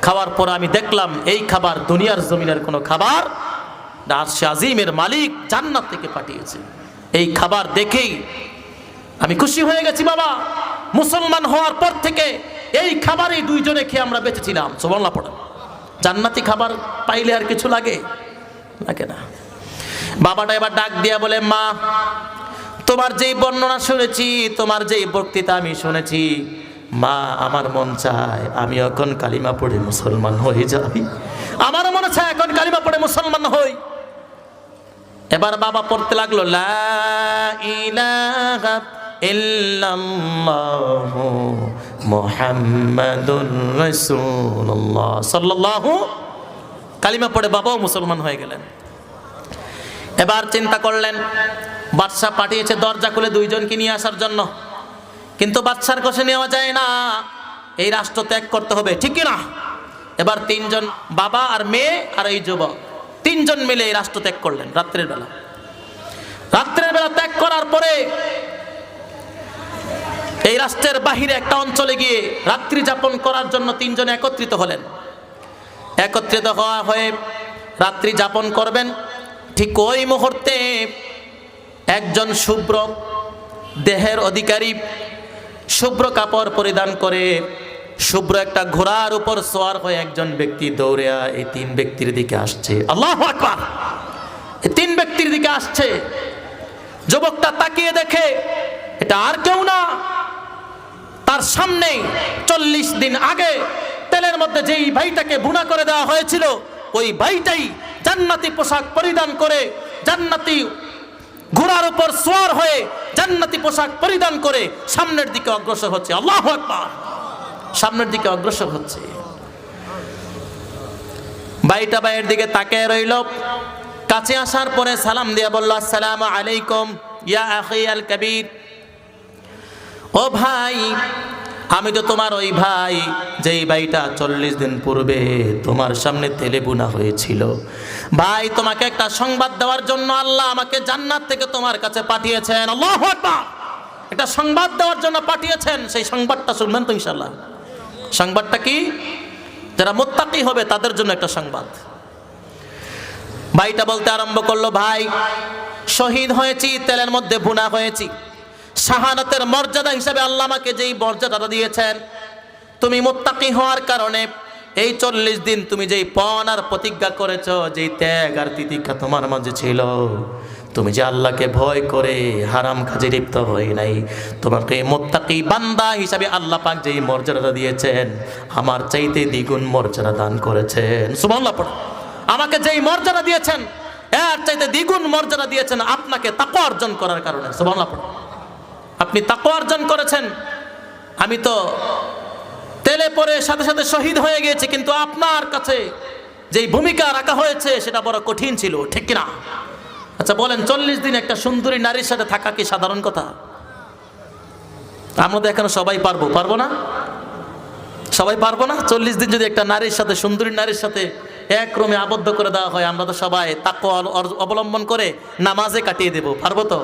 খাওয়ার পর আমি দেখলাম এই খাবার দুনিয়ার জমিনের কোনো খাবার, আরশে আজিমের মালিক জান্নাত থেকে পাঠিয়েছে। এই খাবার দেখেই আমি খুশি হয়ে গেছি। বাবা মুসলমান হওয়ার পর থেকে এই খাবারই দুইজনে খেয়ে আমরা বেঁচেছিলাম, সুবহানাল্লাহ পড়া। জান্নাতি খাবার পাইলে আর কিছু লাগে? লাগে না। বাবাটা এবার ডাক দিয়া বলে, মা তোমার যেই বর্ণনা শুনেছি, তোমার যেই বক্তৃতা আমি শুনেছি, মা আমার মন চায় আমি এখন কালিমা পড়ে মুসলমান হয়ে যাই, আমার মনে চায় এখন কালিমা পড়ে মুসলমান হই। এবার বাবা পড়তে লাগলো, লা ইলাহা ইল্লাল্লাহু মুহাম্মাদুর রাসূলুল্লাহ সাল্লাল্লাহু, কালিমা পড়ে বাবাও মুসলমান হয়ে গেলেন। এবার চিন্তা করলেন, বাদশা পাঠিয়েছে দরজা খুলে দুইজনকে নিয়ে আসার জন্য, কিন্তু বাদশার কাছে নেওয়া যায় না, এই রাষ্ট্র ত্যাগ করতে হবে, ঠিক কি না? এবার তিনজন, বাবা আর মেয়ে আর এই যুবক, তিনজন মিলে এই রাষ্ট্র ত্যাগ করলেন রাত্রের বেলা। রাত্রের বেলা ত্যাগ করার পরে এই রাষ্ট্রের বাহিরে একটা অঞ্চলে গিয়ে রাত্রি যাপন করার জন্য তিনজন একত্রিত হলেন। একত্রিত হয়ে রাত্রি যাপন করবেন। ঠিক ওই মুহূর্তে একজন শুভ্র দেহের অধিকারী, শুভ্র কাপড় পরিধান করে, শুভ্র একটা ঘোড়ার উপর সওয়ার হয়ে একজন ব্যক্তি দৌড়ে এই তিন ব্যক্তির দিকে আসছে। আল্লাহু আকবার! এই তিন ব্যক্তির দিকে আসছে। যুবকটা তাকিয়ে দেখে এটা আর কেউ না, তার সামনে 40 দিন আগে তেলের মধ্যে যেই ভাইটাকে বুনা করে দেওয়া হয়েছিল, ওই ভাইটাই জান্নাতি পোশাক পরিধান করে, জান্নাতি ঘোড়ার উপর সওয়ার হয়ে, জান্নাতি পোশাক পরিধান করে সামনের দিকে অগ্রসর হচ্ছে। আল্লাহু আকবার! সামনের দিকে অগ্রসর হচ্ছে। ভাইটা ভাইয়ের দিকে তাকিয়ে রইল। কাছে আসার পরে সালাম দিয়ে বলল, আসসালামু আলাইকুম ইয়া আখি আল কবির। ও ভাই, আমি তো তোমার ওই ভাই, যেই ভাইটা 40 দিন পূর্বে তোমার সামনে তেলে বুনা হয়েছিল। ভাই, তোমাকে একটা সংবাদ দেওয়ার জন্য আল্লাহ আমাকে জান্নাত থেকে তোমার কাছে পাঠিয়েছেন। আল্লাহু আকবার! একটা সংবাদ দেওয়ার জন্য পাঠিয়েছেন। সেই সংবাদটা শুনবেন তো ইনশাআল্লাহ। সংবাদটা কি? যারা মুত্তাকি হবে তাদের জন্য একটা সংবাদ। ভাইটা বলতে আরম্ভ করলো, ভাই শহীদ হয়েছি, তেলের মধ্যে বুনা হয়েছি। শাহাদাতের মর্যাদা হিসাবে আল্লাহ আমাকে যেই মর্যাদাটা দিয়েছেন, তুমি মুত্তাকি হওয়ার কারণে এই 40 দিন তুমি যেই পণ আর প্রতিজ্ঞা করেছো, যেই ত্যাগ আর তিতিক্ষা তোমার মাঝে ছিল, তুমি যে আল্লাহকে ভয় করে হারাম কাজে লিপ্ত হই নাই, তোমাকে মুত্তাকি বান্দা হিসাবে আল্লাহ পাক যেই মর্যাদাটা দিয়েছেন, আমার চাইতে দ্বিগুণ মর্যাদা দান করেছেন। সুবহানাল্লাহ পড়ো। আমাকে যেই মর্যাদা দিয়েছেন, এর চাইতে দ্বিগুণ মর্যাদা দিয়েছেন আপনাকে তাকওয়া অর্জন করার কারণে। সুবহানাল্লাহ পড়ো। আপনি তাকওয়া অর্জন করেছেন। আমি তো তেলে পরে সাথে সাথে শহীদ হয়ে গিয়েছি, কিন্তু আপনার কাছে যেই ভূমিকা রাখা হয়েছে সেটা বড় কঠিন ছিল, ঠিক কিনা? আচ্ছা বলেন, 40 দিন একটা সুন্দরী নারীর সাথে থাকা কি সাধারণ কথা? আমরা তো এখানে সবাই পারবো না? সবাই পারবো না? 40 দিন যদি একটা নারীর সাথে, সুন্দরী নারীর সাথে এক রুমে আবদ্ধ করে দেওয়া হয়, আমরা তো সবাই তাকওয়া অবলম্বন করে নামাজে কাটিয়ে দেব, পারবো তো?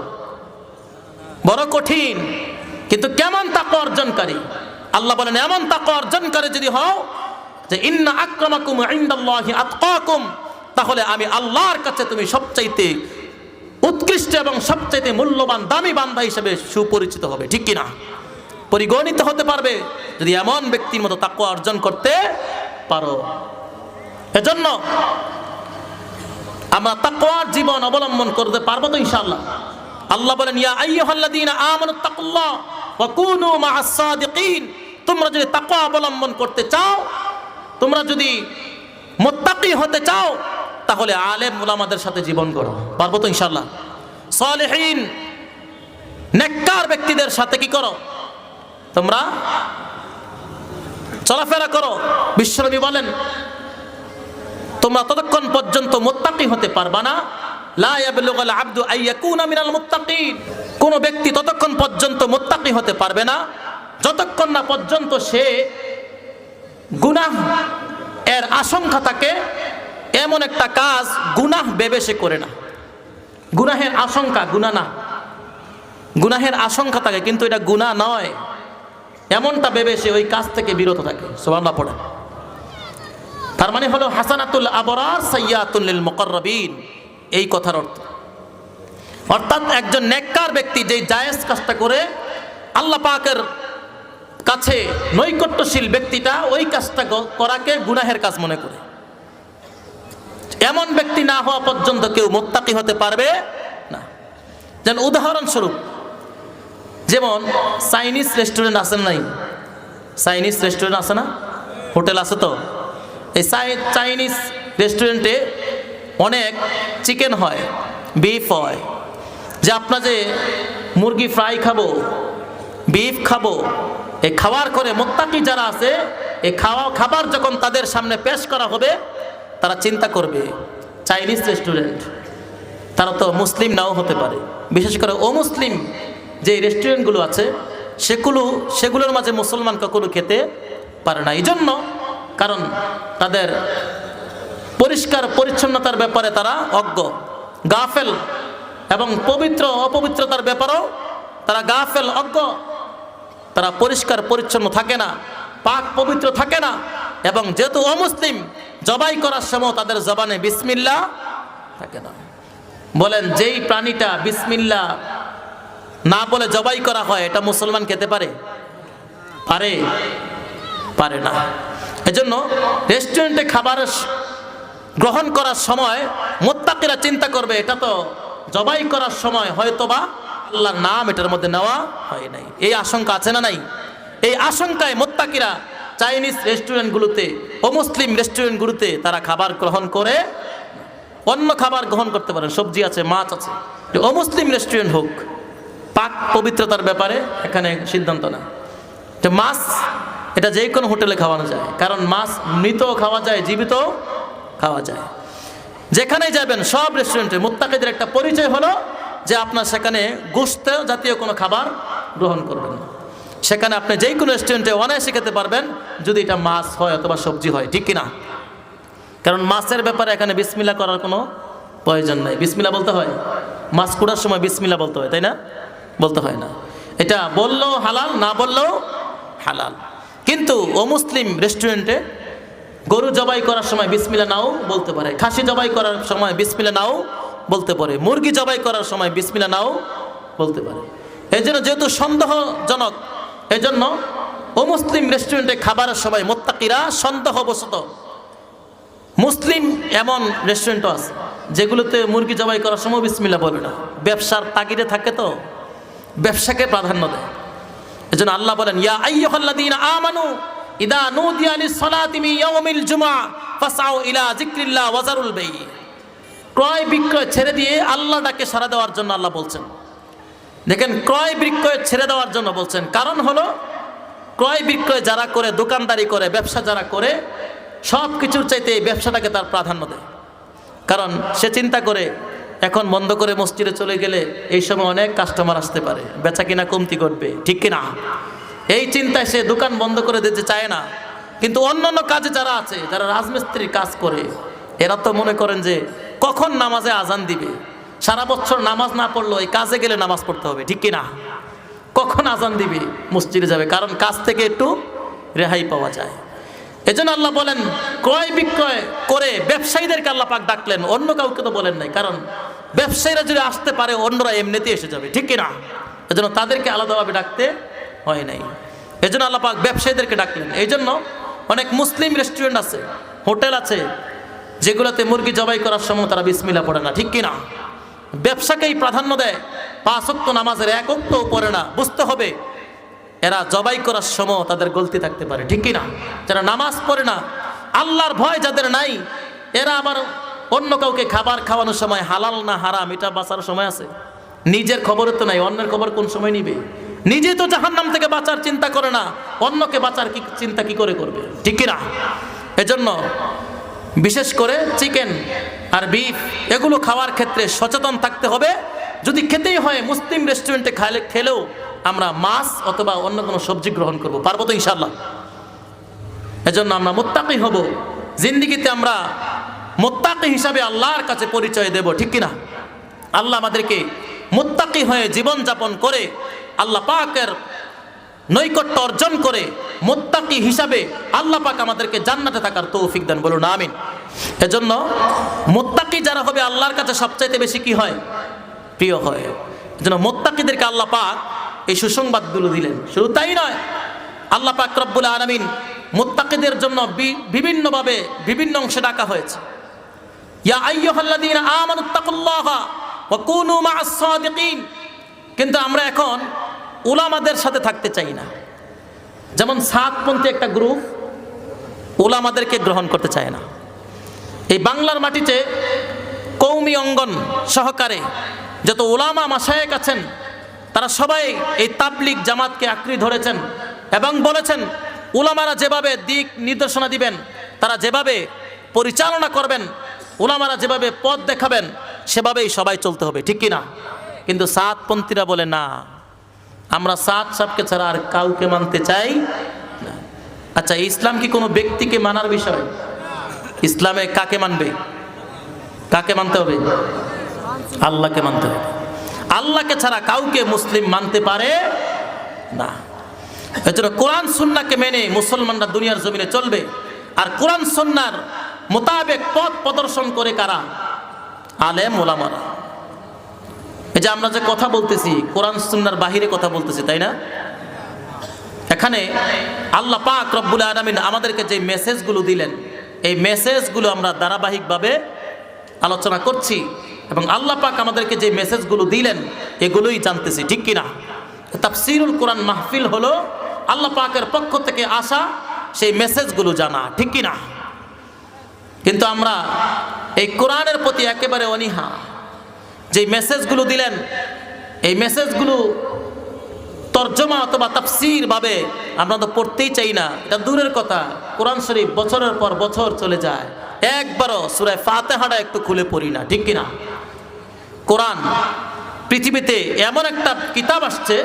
বড় কঠিন। কিন্তু কেমন তাকওয়া অর্জনকারী? আল্লাহ বলেন, এমন তাকওয়া অর্জনকারী যদি হও যে ইন্না আকরামাকুম ইনদাল্লাহি আতকাকুম, তাহলে আমি আল্লাহর কাছে তুমি সবচাইতে উৎকৃষ্ট এবং সবচাইতে মূল্যবান দামি বান্দা হিসেবে সুপরিচিত হবে, ঠিক কিনা? পরিগণিত হতে পারবে যদি এমন ব্যক্তির মতো তাকওয়া অর্জন করতে পারো। এজন্য আমরা তাকওয়ার জীবন অবলম্বন করতে পারবো তো ইনশাআল্লাহ। আল্লাহ বলেন, ইয়া আইয়ুহাল্লাযীনা আমানুত্তাকুল্লাহ ওয়া কুনু মা'আস সাদিকিন। তোমরা যদি তাকওয়া অবলম্বন করতে চাও, তোমরা যদি মুত্তাকি হতে চাও, তাহলে আলেম উলামাদের সাথে জীবন করো, পারবো তো ইনশাআল্লাহ। সালেহীন নেককার ব্যক্তিদের সাথে কি করো? তোমরা চলাফেরা করো। বিশ্বনবী বলেন, তোমরা ততক্ষণ পর্যন্ত মুত্তাকি হতে পারবা না, লা ইয়াবলুগুল আবদু আইয়াকুনা মিনাল মুত্তাকিন। কোন ব্যক্তি ততক্ষণ পর্যন্ত মুত্তাকি হতে পারবে না যতক্ষণ না পর্যন্ত সে গুনাহ এর আশঙ্কা থাকে, এমন একটা কাজ গুনাহ ভেবে সে করে না। গুনাহের আশঙ্কা, গুনাহ না, গুনাহের আশঙ্কা থাকে কিন্তু এটা গুনাহ নয়, এমনটা ভেবে সে ওই কাজ থেকে বিরত থাকে। সুবহানাল্লাহ পড়ে। তার মানে হলো হাসানাতুল আবরার সাইয়্যাতুল লিল মুকাররাবিন, এই কথার অর্থ। অর্থাৎ একজন নেককার ব্যক্তি যেই জায়েজ কাজটা করে আল্লাহ পাকের কাছে নৈকট্যশীল ব্যক্তিটা ওই কাজটা করাকে গুনাহের কাজ মনে করে। এমন ব্যক্তি না হওয়া পর্যন্ত কেউ মুত্তাকি হতে পারবে না। যেন উদাহরণস্বরূপ, যেমন চাইনিজ রেস্টুরেন্ট আছে নাই? চাইনিজ রেস্টুরেন্ট আছে না? হোটেল আছে তো? এই চাইনিজ রেস্টুরেন্টে অনেক চিকেন হয়, বিফ হয়। যে আপনার যে মুরগি ফ্রাই খাবো, বিফ খাবো, এই খাওয়ার করে মুত্তাকি যারা আছে, এই খাবার যখন তাদের সামনে পেশ করা হবে, তারা চিন্তা করবে চাইনিজ রেস্টুরেন্ট, তারা তো মুসলিম নাও হতে পারে। বিশেষ করে অমুসলিম যে রেস্টুরেন্টগুলো আছে সেগুলোর মাঝে মুসলমান কখনো খেতে পারে না। এই জন্য, কারণ তাদের পরিষ্কার পরিচ্ছন্নতার ব্যাপারে তারা অজ্ঞ, গাফেল, এবং পবিত্র অপবিত্রতার ব্যাপারেও তারা গাফেল, অজ্ঞ। তারা পরিষ্কার পরিচ্ছন্ন থাকে না, পাক পবিত্র থাকে না। এবং যেহেতু অমুসলিম, জবাই করার সময় তাদের জবানে বিসমিল্লাহ থাকে না। বলেন, যেই প্রাণীটা বিসমিল্লাহ না বলে জবাই করা হয়, এটা মুসলমান খেতে পারে? পারে না। এজন্য রেস্টুরেন্টে খাবার গ্রহণ করার সময় মুত্তাকিরা চিন্তা করবে, এটা তো জবাই করার সময় হয়তোবা আল্লাহর নাম এটার মধ্যে নেওয়া হয় নাই। এই আশঙ্কা আছে না নাই? এই আশঙ্কায় মুত্তাকিরা চাইনিজ রেস্টুরেন্টগুলোতে, অমুসলিম রেস্টুরেন্টগুলোতে তারা খাবার গ্রহণ করে। অন্য খাবার গ্রহণ করতে পারেন, সবজি আছে, মাছ আছে। অমুসলিম রেস্টুরেন্ট হোক, পাক পবিত্রতার ব্যাপারে এখানে সিদ্ধান্ত না। যে মাছ, এটা যে কোনো হোটেলে খাওয়ানো যায়, কারণ মাছ মৃত খাওয়া যায়, জীবিত খাওয়া যায়। যেখানে যাবেন সব রেস্টুরেন্টে মুত্তাকিদের একটা পরিচয় হলো যে আপনার সেখানে গোশত জাতীয় কোনো খাবার গ্রহণ করবেন না। সেখানে আপনি যেই কোনো রেস্টুরেন্টে অনায়াসে খেতে পারবেন যদি এটা মাছ হয় অথবা সবজি হয়, ঠিক কিনা? কারণ মাছের ব্যাপারে এখানে বিসমিল্লাহ করার কোনো প্রয়োজন নাই। বিসমিল্লাহ বলতে হয়, মাছ কুড়ার সময় বিসমিল্লাহ বলতে হয়, তাই না? বলতে হয় না। এটা বললেও হালাল, না বললেও হালাল। কিন্তু অমুসলিম রেস্টুরেন্টে গরু জবাই করার সময় বিসমিল্লাহ নাও বলতে পারে, খাসি জবাই করার সময় বিসমিল্লাহ নাও বলতে পারে, মুরগি জবাই করার সময় বিসমিল্লাহ নাও বলতে পারে। এই জন্য যেহেতু সন্দেহজনক, এই জন্য অমুসলিম রেস্টুরেন্টে খাবারের সময় মুত্তাকিরা সন্দেহবশত, মুসলিম এমন রেস্টুরেন্টও আছে যেগুলোতে মুরগি জবাই করার সময় বিসমিল্লাহ বলে না, ব্যবসার তাগিদে থাকে তো ব্যবসাকে প্রাধান্য দেয়। এই জন্য আল্লাহ বলেন, ইয়া আইয়ুহাল্লাযীনা আমানু ইদা নুদিয়া লিস-সালাতি মিন ইয়াউমিল জুমআ ফাসআউ ইলা যিকরিল্লাহ ওয়া যারুল বাই'। ক্রয় বিক্রয় ছেড়ে দিয়ে আল্লাহ ডাকে সাড়া দেওয়ার জন্য আল্লাহ বলছেন। দেখেন, ক্রয় বিক্রয় ছেড়ে দেওয়ার জন্য বলছেন, কারণ হলো ক্রয় বিক্রয় যারা করে, দোকানদারি করে, ব্যবসা যারা করে, সব কিছুর চাইতে এই ব্যবসাটাকে তার প্রাধান্য দেয়। কারণ সে চিন্তা করে এখন বন্ধ করে মসজিদে চলে গেলে এই সময় অনেক কাস্টমার আসতে পারে, বেচা কিনা কমতি ঘটবে, ঠিক কিনা? এই চিন্তায় সে দোকান বন্ধ করে দিতে চায় না। কিন্তু অন্যান্য কাজে যারা আছে, যারা রাজমিস্ত্রির কাজ করে, এরা তো মনে করেন যে কখন নামাজে আজান দিবে, সারা বছর নামাজ না পড়লেও এই কাজে গেলে নামাজ পড়তে হবে, ঠিক কিনা? কখন আজান দিবে মসজিদে যাবে, কারণ কাজ থেকে একটু রেহাই পাওয়া যায়। এজন্য আল্লাহ বলেন, ক্রয় বিক্রয় করে ব্যবসায়ীদেরকে আল্লাহ পাক ডাকলেন, অন্য কাউকে তো বলেন নাই। কারণ ব্যবসায়ীরা যদি আসতে পারে, অন্যরা এমনিতেই এসে যাবে, ঠিক কিনা? এজন্য তাদেরকে আলাদাভাবে ডাকতে হয় নাই। এজন্য আল্লাহ পাক ব্যবসায়ীদেরকে ডাকলেন। এই জন্য অনেক মুসলিম রেস্টুরেন্ট আছে, হোটেল আছে, যেগুলোতে মুরগি জবাই করার সময় তারা বিসমিল্লাহ পড়ে না, ঠিক কিনা? ব্যবসাকেই প্রাধান্য দেয়, 5 ওয়াক্ত নামাজের 1 ওয়াক্তও পড়ে না। বুঝতে হবে এরা জবাই করার সময় তাদের গলতি থাকতে পারে, ঠিক কিনা? যারা নামাজ পড়ে না, আল্লাহর ভয় যাদের নাই, এরা আবার অন্য কাউকে খাবার খাওয়ানোর সময় হালাল না হারাম এটা বাঁচার সময় আছে? নিজের খবর তো নাই, অন্যের খবর কোন সময় নিবে? নিজে তো জাহান্নাম থেকে বাঁচার চিন্তা করে না, অন্যকে বাঁচার চিন্তা কি করে করবে, ঠিক কিনা? এজন্য বিশেষ করে চিকেন আর বিফ এগুলো খাওয়ার ক্ষেত্রে সচেতন থাকতে হবে। যদি খেতেই হয় মুসলিম রেস্টুরেন্টে খেলেও আমরা মাছ অথবা অন্য কোনো সবজি গ্রহণ করব, পারবো তো ইনশাআল্লাহ? এজন্য আমরা মুত্তাকি হব, জিন্দেগিতে আমরা মুত্তাকি হিসাবে আল্লাহর কাছে পরিচয় দেব, ঠিক কিনা? আল্লাহ আমাদেরকে মুত্তাকি হয়ে জীবনযাপন করে আল্লাহ পাকের নৈকট্য অর্জন করে মুত্তাকি হিসাবে আল্লাহ পাক আমাদেরকে জান্নাতে থাকার তৌফিক দেন, বলুন আমিন। এজন্য মুত্তাকি যারা হবে আল্লাহর কাছে সবচাইতে বেশি কি হয়? প্রিয় হয়। এজন্য মুত্তাকিদেরকে আল্লাহ পাক এই সুসংবাদগুলো দিলেন। শুধু তাই নয়, আল্লাহ পাক রব্বুল আলামিন মুত্তাকিদের জন্য বিভিন্নভাবে বিভিন্ন অংশে ডাকা হয়েছে। ইয়া আইয়ুহাল্লাযীনা আমানুত্তাকুল্লাহা ওয়া কুনু মা'আস সাদিকিন। কিন্তু আমরা এখন উলামাদের সাথে থাকতে চাই না। যেমন সাতপন্থী একটা গ্রুপ উলামাদেরকে গ্রহণ করতে চায় না। এই বাংলার মাটিতে কওমি অঙ্গন সহকারে যত উলামা মাশায়েখ আছেন তারা সবাই এই তাবলিগ জামাতকে আঁকড়ে ধরেছেন এবং বলেছেন উলামারা যেভাবে দিক নির্দেশনা দিবেন, তারা যেভাবে পরিচালনা করবেন, উলামারা যেভাবে পথ দেখাবেন সেভাবেই সবাই চলতে হবে, ঠিক কি না? কিন্তু সাতপন্থীরা বলে না, আমরা সাত সাহেবকে ছাড়া আর কাউকে মানতে চাই না। আচ্ছা, ইসলাম কি কোনো ব্যক্তিকে মানার বিষয়? ইসলামে কাকে মানবে? কাকে মানতে হবে? আল্লাহকে মানতে হবে। আল্লাহকে ছাড়া কাউকে মুসলিম মানতে পারে না। এজন্য কোরআন সুন্নাহকে মেনে মুসলমানরা দুনিয়ার জমিনে চলবে। আর কোরআন সুন্নাহর মোতাবেক পথ প্রদর্শন করে কারা? আলেম ওলামারা। এই যে আমরা যে কথা বলতেছি কোরআন সুন্নাহর বাহিরে কথা বলতেছি, তাই না? এখানে আল্লাহ পাক রব্বুল আলামিন আমাদেরকে যে মেসেজগুলো দিলেন এই মেসেজগুলো আমরা ধারাবাহিকভাবে আলোচনা করছি এবং আল্লাহ পাক আমাদেরকে যে মেসেজগুলো দিলেন এগুলোই জানতেছি, ঠিক কিনা? তাফসীরুল কোরআন মাহফিল হলো আল্লাহ পাকের পক্ষ থেকে আসা সেই মেসেজগুলো জানা, ঠিক কিনা? কিন্তু আমরা এই কোরআনের প্রতি একেবারে অনীহা। যে মেসেজগুলো দিলেন এই মেসেজগুলো তর্জমা অথবা তাফসীর ভাবে আমরা তো পড়তেই চাই না। এটা দূরের কথা, কোরআন শরীফ বছরের পর বছর চলে যায়, একবারও সূরা ফাতিহাটা একটু খুলে পড়ি না, ঠিক কিনা? কোরআন পৃথিবীতে এমন একটা কিতাব আসছে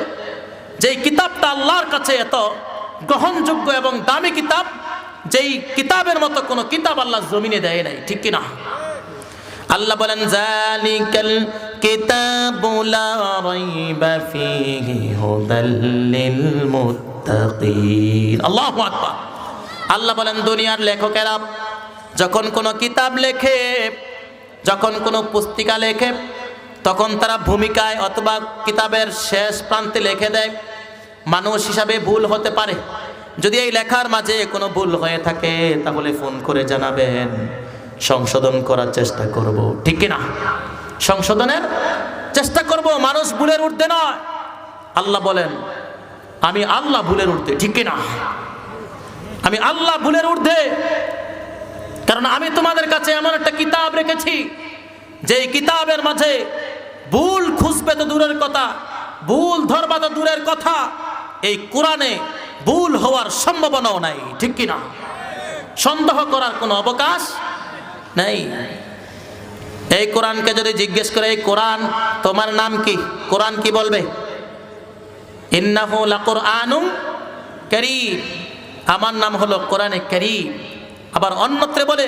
যেই কিতাবটা আল্লাহর কাছে এত গ্রহণযোগ্য এবং দামি কিতাব, যেই কিতাবের মতো কোনো কিতাব আল্লাহ জমিনে দেয় নাই, ঠিক কিনা? আল্লাহ বলেন যালিকাল কিতাবু লা রাইবা ফীহি হুদাল লিল মুত্তাকিন। আল্লাহু আকবার। আল্লাহ বলেন দুনিয়ার লেখকেরা যখন কোনো কিতাব লেখে, যখন কোনো পুস্তিকা লেখে, তখন তারা ভূমিকায় অথবা কিতাবের শেষ প্রান্তে লিখে দেয় মানুষ হিসাবে ভুল হতে পারে। যদি এই লেখার মাঝে কোনো ভুল হয়ে থাকে তাহলে ফোন করে জানাবেন, সংশোধন করার চেষ্টা করব, ঠিক কিনা? সংশোধনের চেষ্টা করব, মানুষ ভুলের ঊর্ধ্বে নয়। আল্লাহ বলেন আমি আল্লাহ ভুলের ঊর্ধ্বে, ঠিক কিনা? আমি আল্লাহ ভুলের ঊর্ধ্বে, কারণ আমি তোমাদের কাছে এমন একটা কিতাব রেখেছি যেই কিতাবের মাঝে ভুল খুঁজবে তো দূরের কথা, ভুল ধরবা তো দূরের কথা, এই কোরআনে ভুল হওয়ার সম্ভাবনাও নাই, ঠিক কিনা? সন্দেহ করার কোনো অবকাশ নাই। এই কোরআনকে যদি জিজ্ঞেস করে এই কোরআন তোমার নাম কি, কোরআন কি বলবে? ইন্নাহু লাকুরআনুম কারীম, আমার নাম হলো কোরআনে কারীম। আবার অন্যত্রে বলে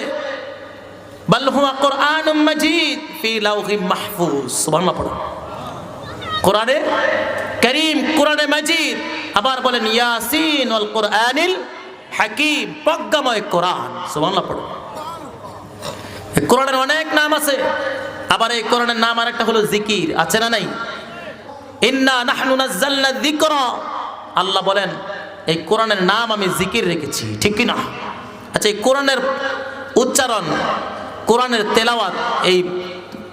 বাল হুয়া কুরআনুম মাজিদ ফি লাউহিম মাহফুজ। সুবহানাল্লাহ পড়ো। কোরআনে কারীম, কোরআনে মাজিদ। আবার বলেন ইয়াসিন ওয়াল কুরআনিল হাকীম, প্রজ্ঞাময় কোরআন। সুবহানাল্লাহ পড়ো। কোরআনের অনেক নাম আছে। আবার এই কোরআনের নাম আরেকটা হলো জিকির, আছে না নাই? ইন্না নাহনু নাযালনা যিকরা, আল্লাহ বলেন এই কোরআনের নাম আমি জিকির রেখেছি, ঠিক কি না? আচ্ছা, এই কোরআনের উচ্চারণ, কোরআনের তেলাওয়াত এই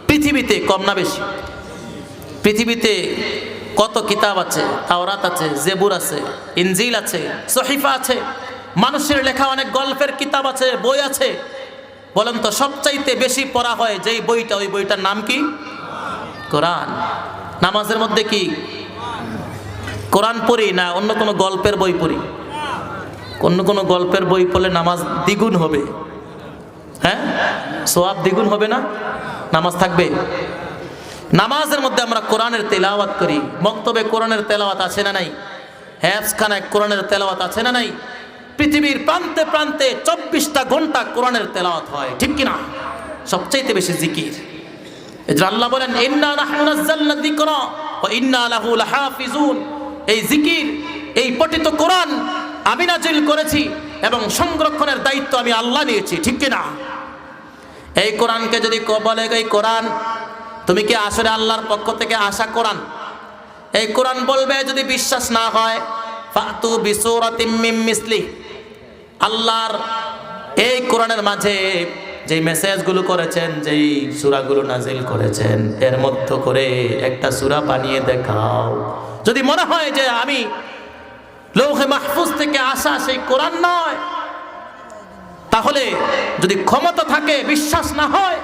পৃথিবীতে কম না বেশি? পৃথিবীতে কত কিতাব আছে, তাওরাত আছে, জেবুর আছে, ইনজিল আছে, সহিফা আছে, মানুষের লেখা অনেক গল্পের কিতাব আছে, বই আছে। বলেন তো সবচাইতে বেশি পড়া হয় যেই বইটা, ওই বইটার নাম কি? কোরআন। নামাজের মধ্যে কি কোরআন পড়ি না অন্য কোনো গল্পের বই পড়ি? অন্য কোনো গল্পের বই পড়লে নামাজ দ্বিগুণ হবে, হ্যাঁ, সওয়াব দ্বিগুণ হবে না? নামাজ থাকবে। নামাজের মধ্যে আমরা কোরআনের তেলাওয়াত করি, মক্তবে কোরআনের তেলাওয়াত আছে না নাই? হেফজখানায় কোরআনের তেলাওয়াত আছে না নাই? পৃথিবীর প্রান্তে প্রান্তে 24টা ঘন্টা কোরআনের তেলাওয়াত হয়, ঠিক কিনা? সবচাইতে বেশি জিকির। এজন্য আল্লাহ বলেন ইন্না নাহনু নাযালনা যিকরা ওয়া ইন্না লাহু লাহাফিজুন। এই জিকির, এই পঠিত কোরআন আমি নাজিল করেছি এবং সংরক্ষণের দায়িত্ব আমি আল্লাহ নিয়েছি, ঠিক কিনা? এই কোরআনকে যদি বলে এই কোরআন তুমি কি আসলে আল্লাহর পক্ষ থেকে আসা কোরআন, এই কোরআন বলবে যদি বিশ্বাস না হয় ফাতু বিসূরাতিম মিন মিসলি, আল্লাহর এই কোরআনের মাঝে যেই মেসেজগুলো করেছেন, যেই সূরাগুলো নাজিল করেছেন, এর মধ্য করে একটা সূরা বানিয়ে দেখাও। যদি মনে হয় যে আমি লৌহে মাহফুজ থেকে আসা সেই কোরআন নয়, তাহলে যদি ক্ষমতা থাকে, বিশ্বাস না হয়,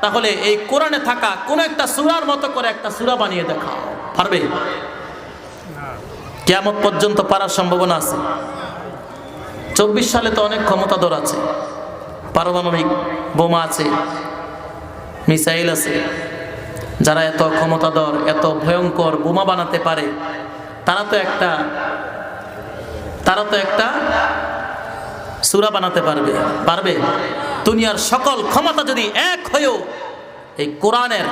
তাহলে এই কোরআনে থাকা কোন একটা সূরার মতো করে একটা সূরা বানিয়ে দেখাও। পারবে? কিয়ামত পর্যন্ত পারার সম্ভাবনা আছে। 24 সালে তো অনেক ক্ষমতাধর আছে, পারমাণবিক বোমা আছে, মিসাইল আছে। যারা এত ক্ষমতাধর, এত ভয়ঙ্কর বোমা বানাতে পারে, তারা তো একটা সূরা বানাতে পারবে? দুনিয়ার সকল ক্ষমতা যদি এক হয়েও এই কোরআনের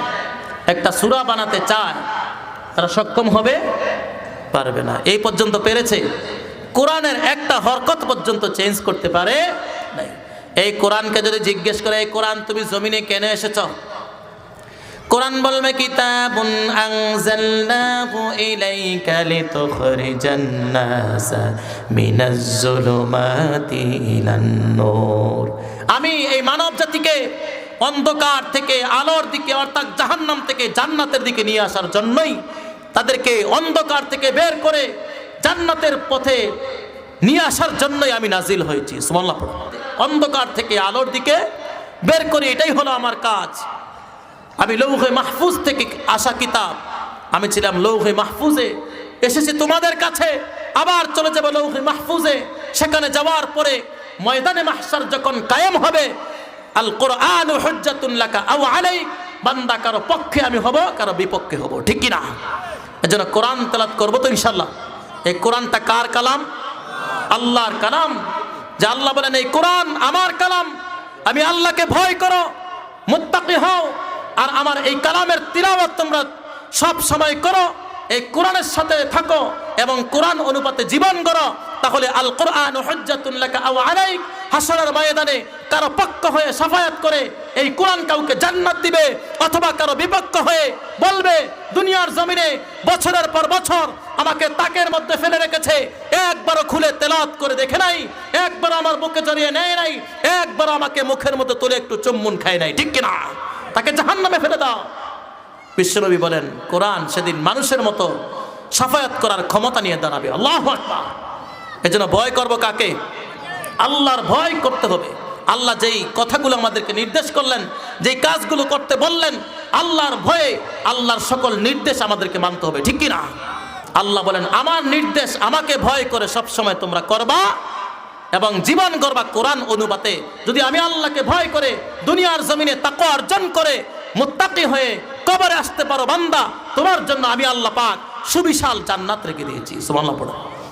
একটা সূরা বানাতে চায়, তারা সক্ষম হবে? পারবে না। এই পর্যন্ত পেরেছে? কোরআনের একটা হরকত পর্যন্ত চেঞ্জ করতে পারে নাই। এই কোরআনকে যদি জিজ্ঞেস করে, এই কোরআন তুমি জমিনে কেন এসেছ? কোরআন বলবে কিতাবুন আনজালনাহু ইলাইকা লিতুখরিজান নাসা মিনাজ যুলুমাতি ইলান নূর। আমি এই মানব জাতিকে অন্ধকার থেকে আলোর দিকে, অর্থাৎ জাহান্নাম থেকে জান্নাতের দিকে নিয়ে আসার জন্যই, তাদেরকে অন্ধকার থেকে বের করে জান্নাতের পথে নিয়ে আসার জন্যই আমি নাজিল হয়েছি। সুবহানাল্লাহ। অন্ধকার থেকে আলোর দিকে বের করে, এটাই হলো আমার কাজ। আমি লৌহে মাহফুজ থেকে আসা কিতাব, আমি ছিলাম লৌহে মাহফুজে, এসেছি তোমাদের কাছে, আবার চলে যাব লৌহে মাহফুজে। সেখানে যাওয়ার পরে ময়দানে মাহশার যখন কায়েম হবে, আল কোরআনু হুজ্জাতুন লাকা আও আলাইক, বান্দা কারো পক্ষে আমি হব, কারো বিপক্ষে হব, ঠিক কি না? এজন্য কোরআন তেলাওয়াত করব তো ইনশাআল্লাহ। এই কোরআনটা কার কালাম? আল্লাহর কালাম। যে আল্লাহ বলেন এই কোরআন আমার কালাম, আমি আল্লাহকে ভয় করো, মুত্তাকি হও, আর আমার এই কালামের তিলাওয়াত তোমরা সব সময় করো, এই কোরআনের সাথে থাকো এবং কোরআন অনুপাতে জীবন গড়ো, তাহলে আল কোরআন হুজ্জাতুন লাকা আও আলাইক, হাসরের ময়দানে কারো পক্ষ হয়ে শাফায়াত করে এই কোরআন কাউকে জান্নাত দিবে, অথবা কারো বিপক্ষ হয়ে বলবে দুনিয়ার জমিনে বছরের পর বছর আমাকে তাকের মধ্যে ফেলে রেখেছে, একবারও খুলে তেলাওয়াত করে দেখে নাই, একবারও আমার বুকে জড়িয়ে নেয় নাই, একবারও আমাকে মুখের মধ্যে তুলে একটু চুম্বন খায় নাই, ঠিক কিনা? তাকে জাহান্নামে ফেলে দাও। বিশ্বনবী বলেন কোরআন সেদিন মানুষের মতো শাফায়াত করার ক্ষমতা নিয়ে দাঁড়াবে। আল্লাহু আকবার। এজন্য ভয় করব কাকে? আল্লাহর ভয় করতে হবে। আল্লাহ যেই কথাগুলো আমাদেরকে নির্দেশ করলেন, যেই কাজগুলো করতে বললেন, আল্লাহর ভয়ে আল্লাহর সকল নির্দেশ আমাদেরকে মানতে হবে, ঠিক কি না? আল্লাহ বলেন আমার নির্দেশ আমাকে ভয় করে সব সময় তোমরা করবা এবং জীবন গড়বা কোরআন অনুপাতে। যদি আমি আল্লাহকে ভয় করে দুনিয়ার জমিনে তাকওয়া অর্জন করে মুত্তাকি হয়ে কবরে আসতে পারো বান্দা, তোমার জন্য আমি আল্লাহ পাক সুবিশাল জান্নাত রেখে দিয়েছি। সুবহানাল্লাহ।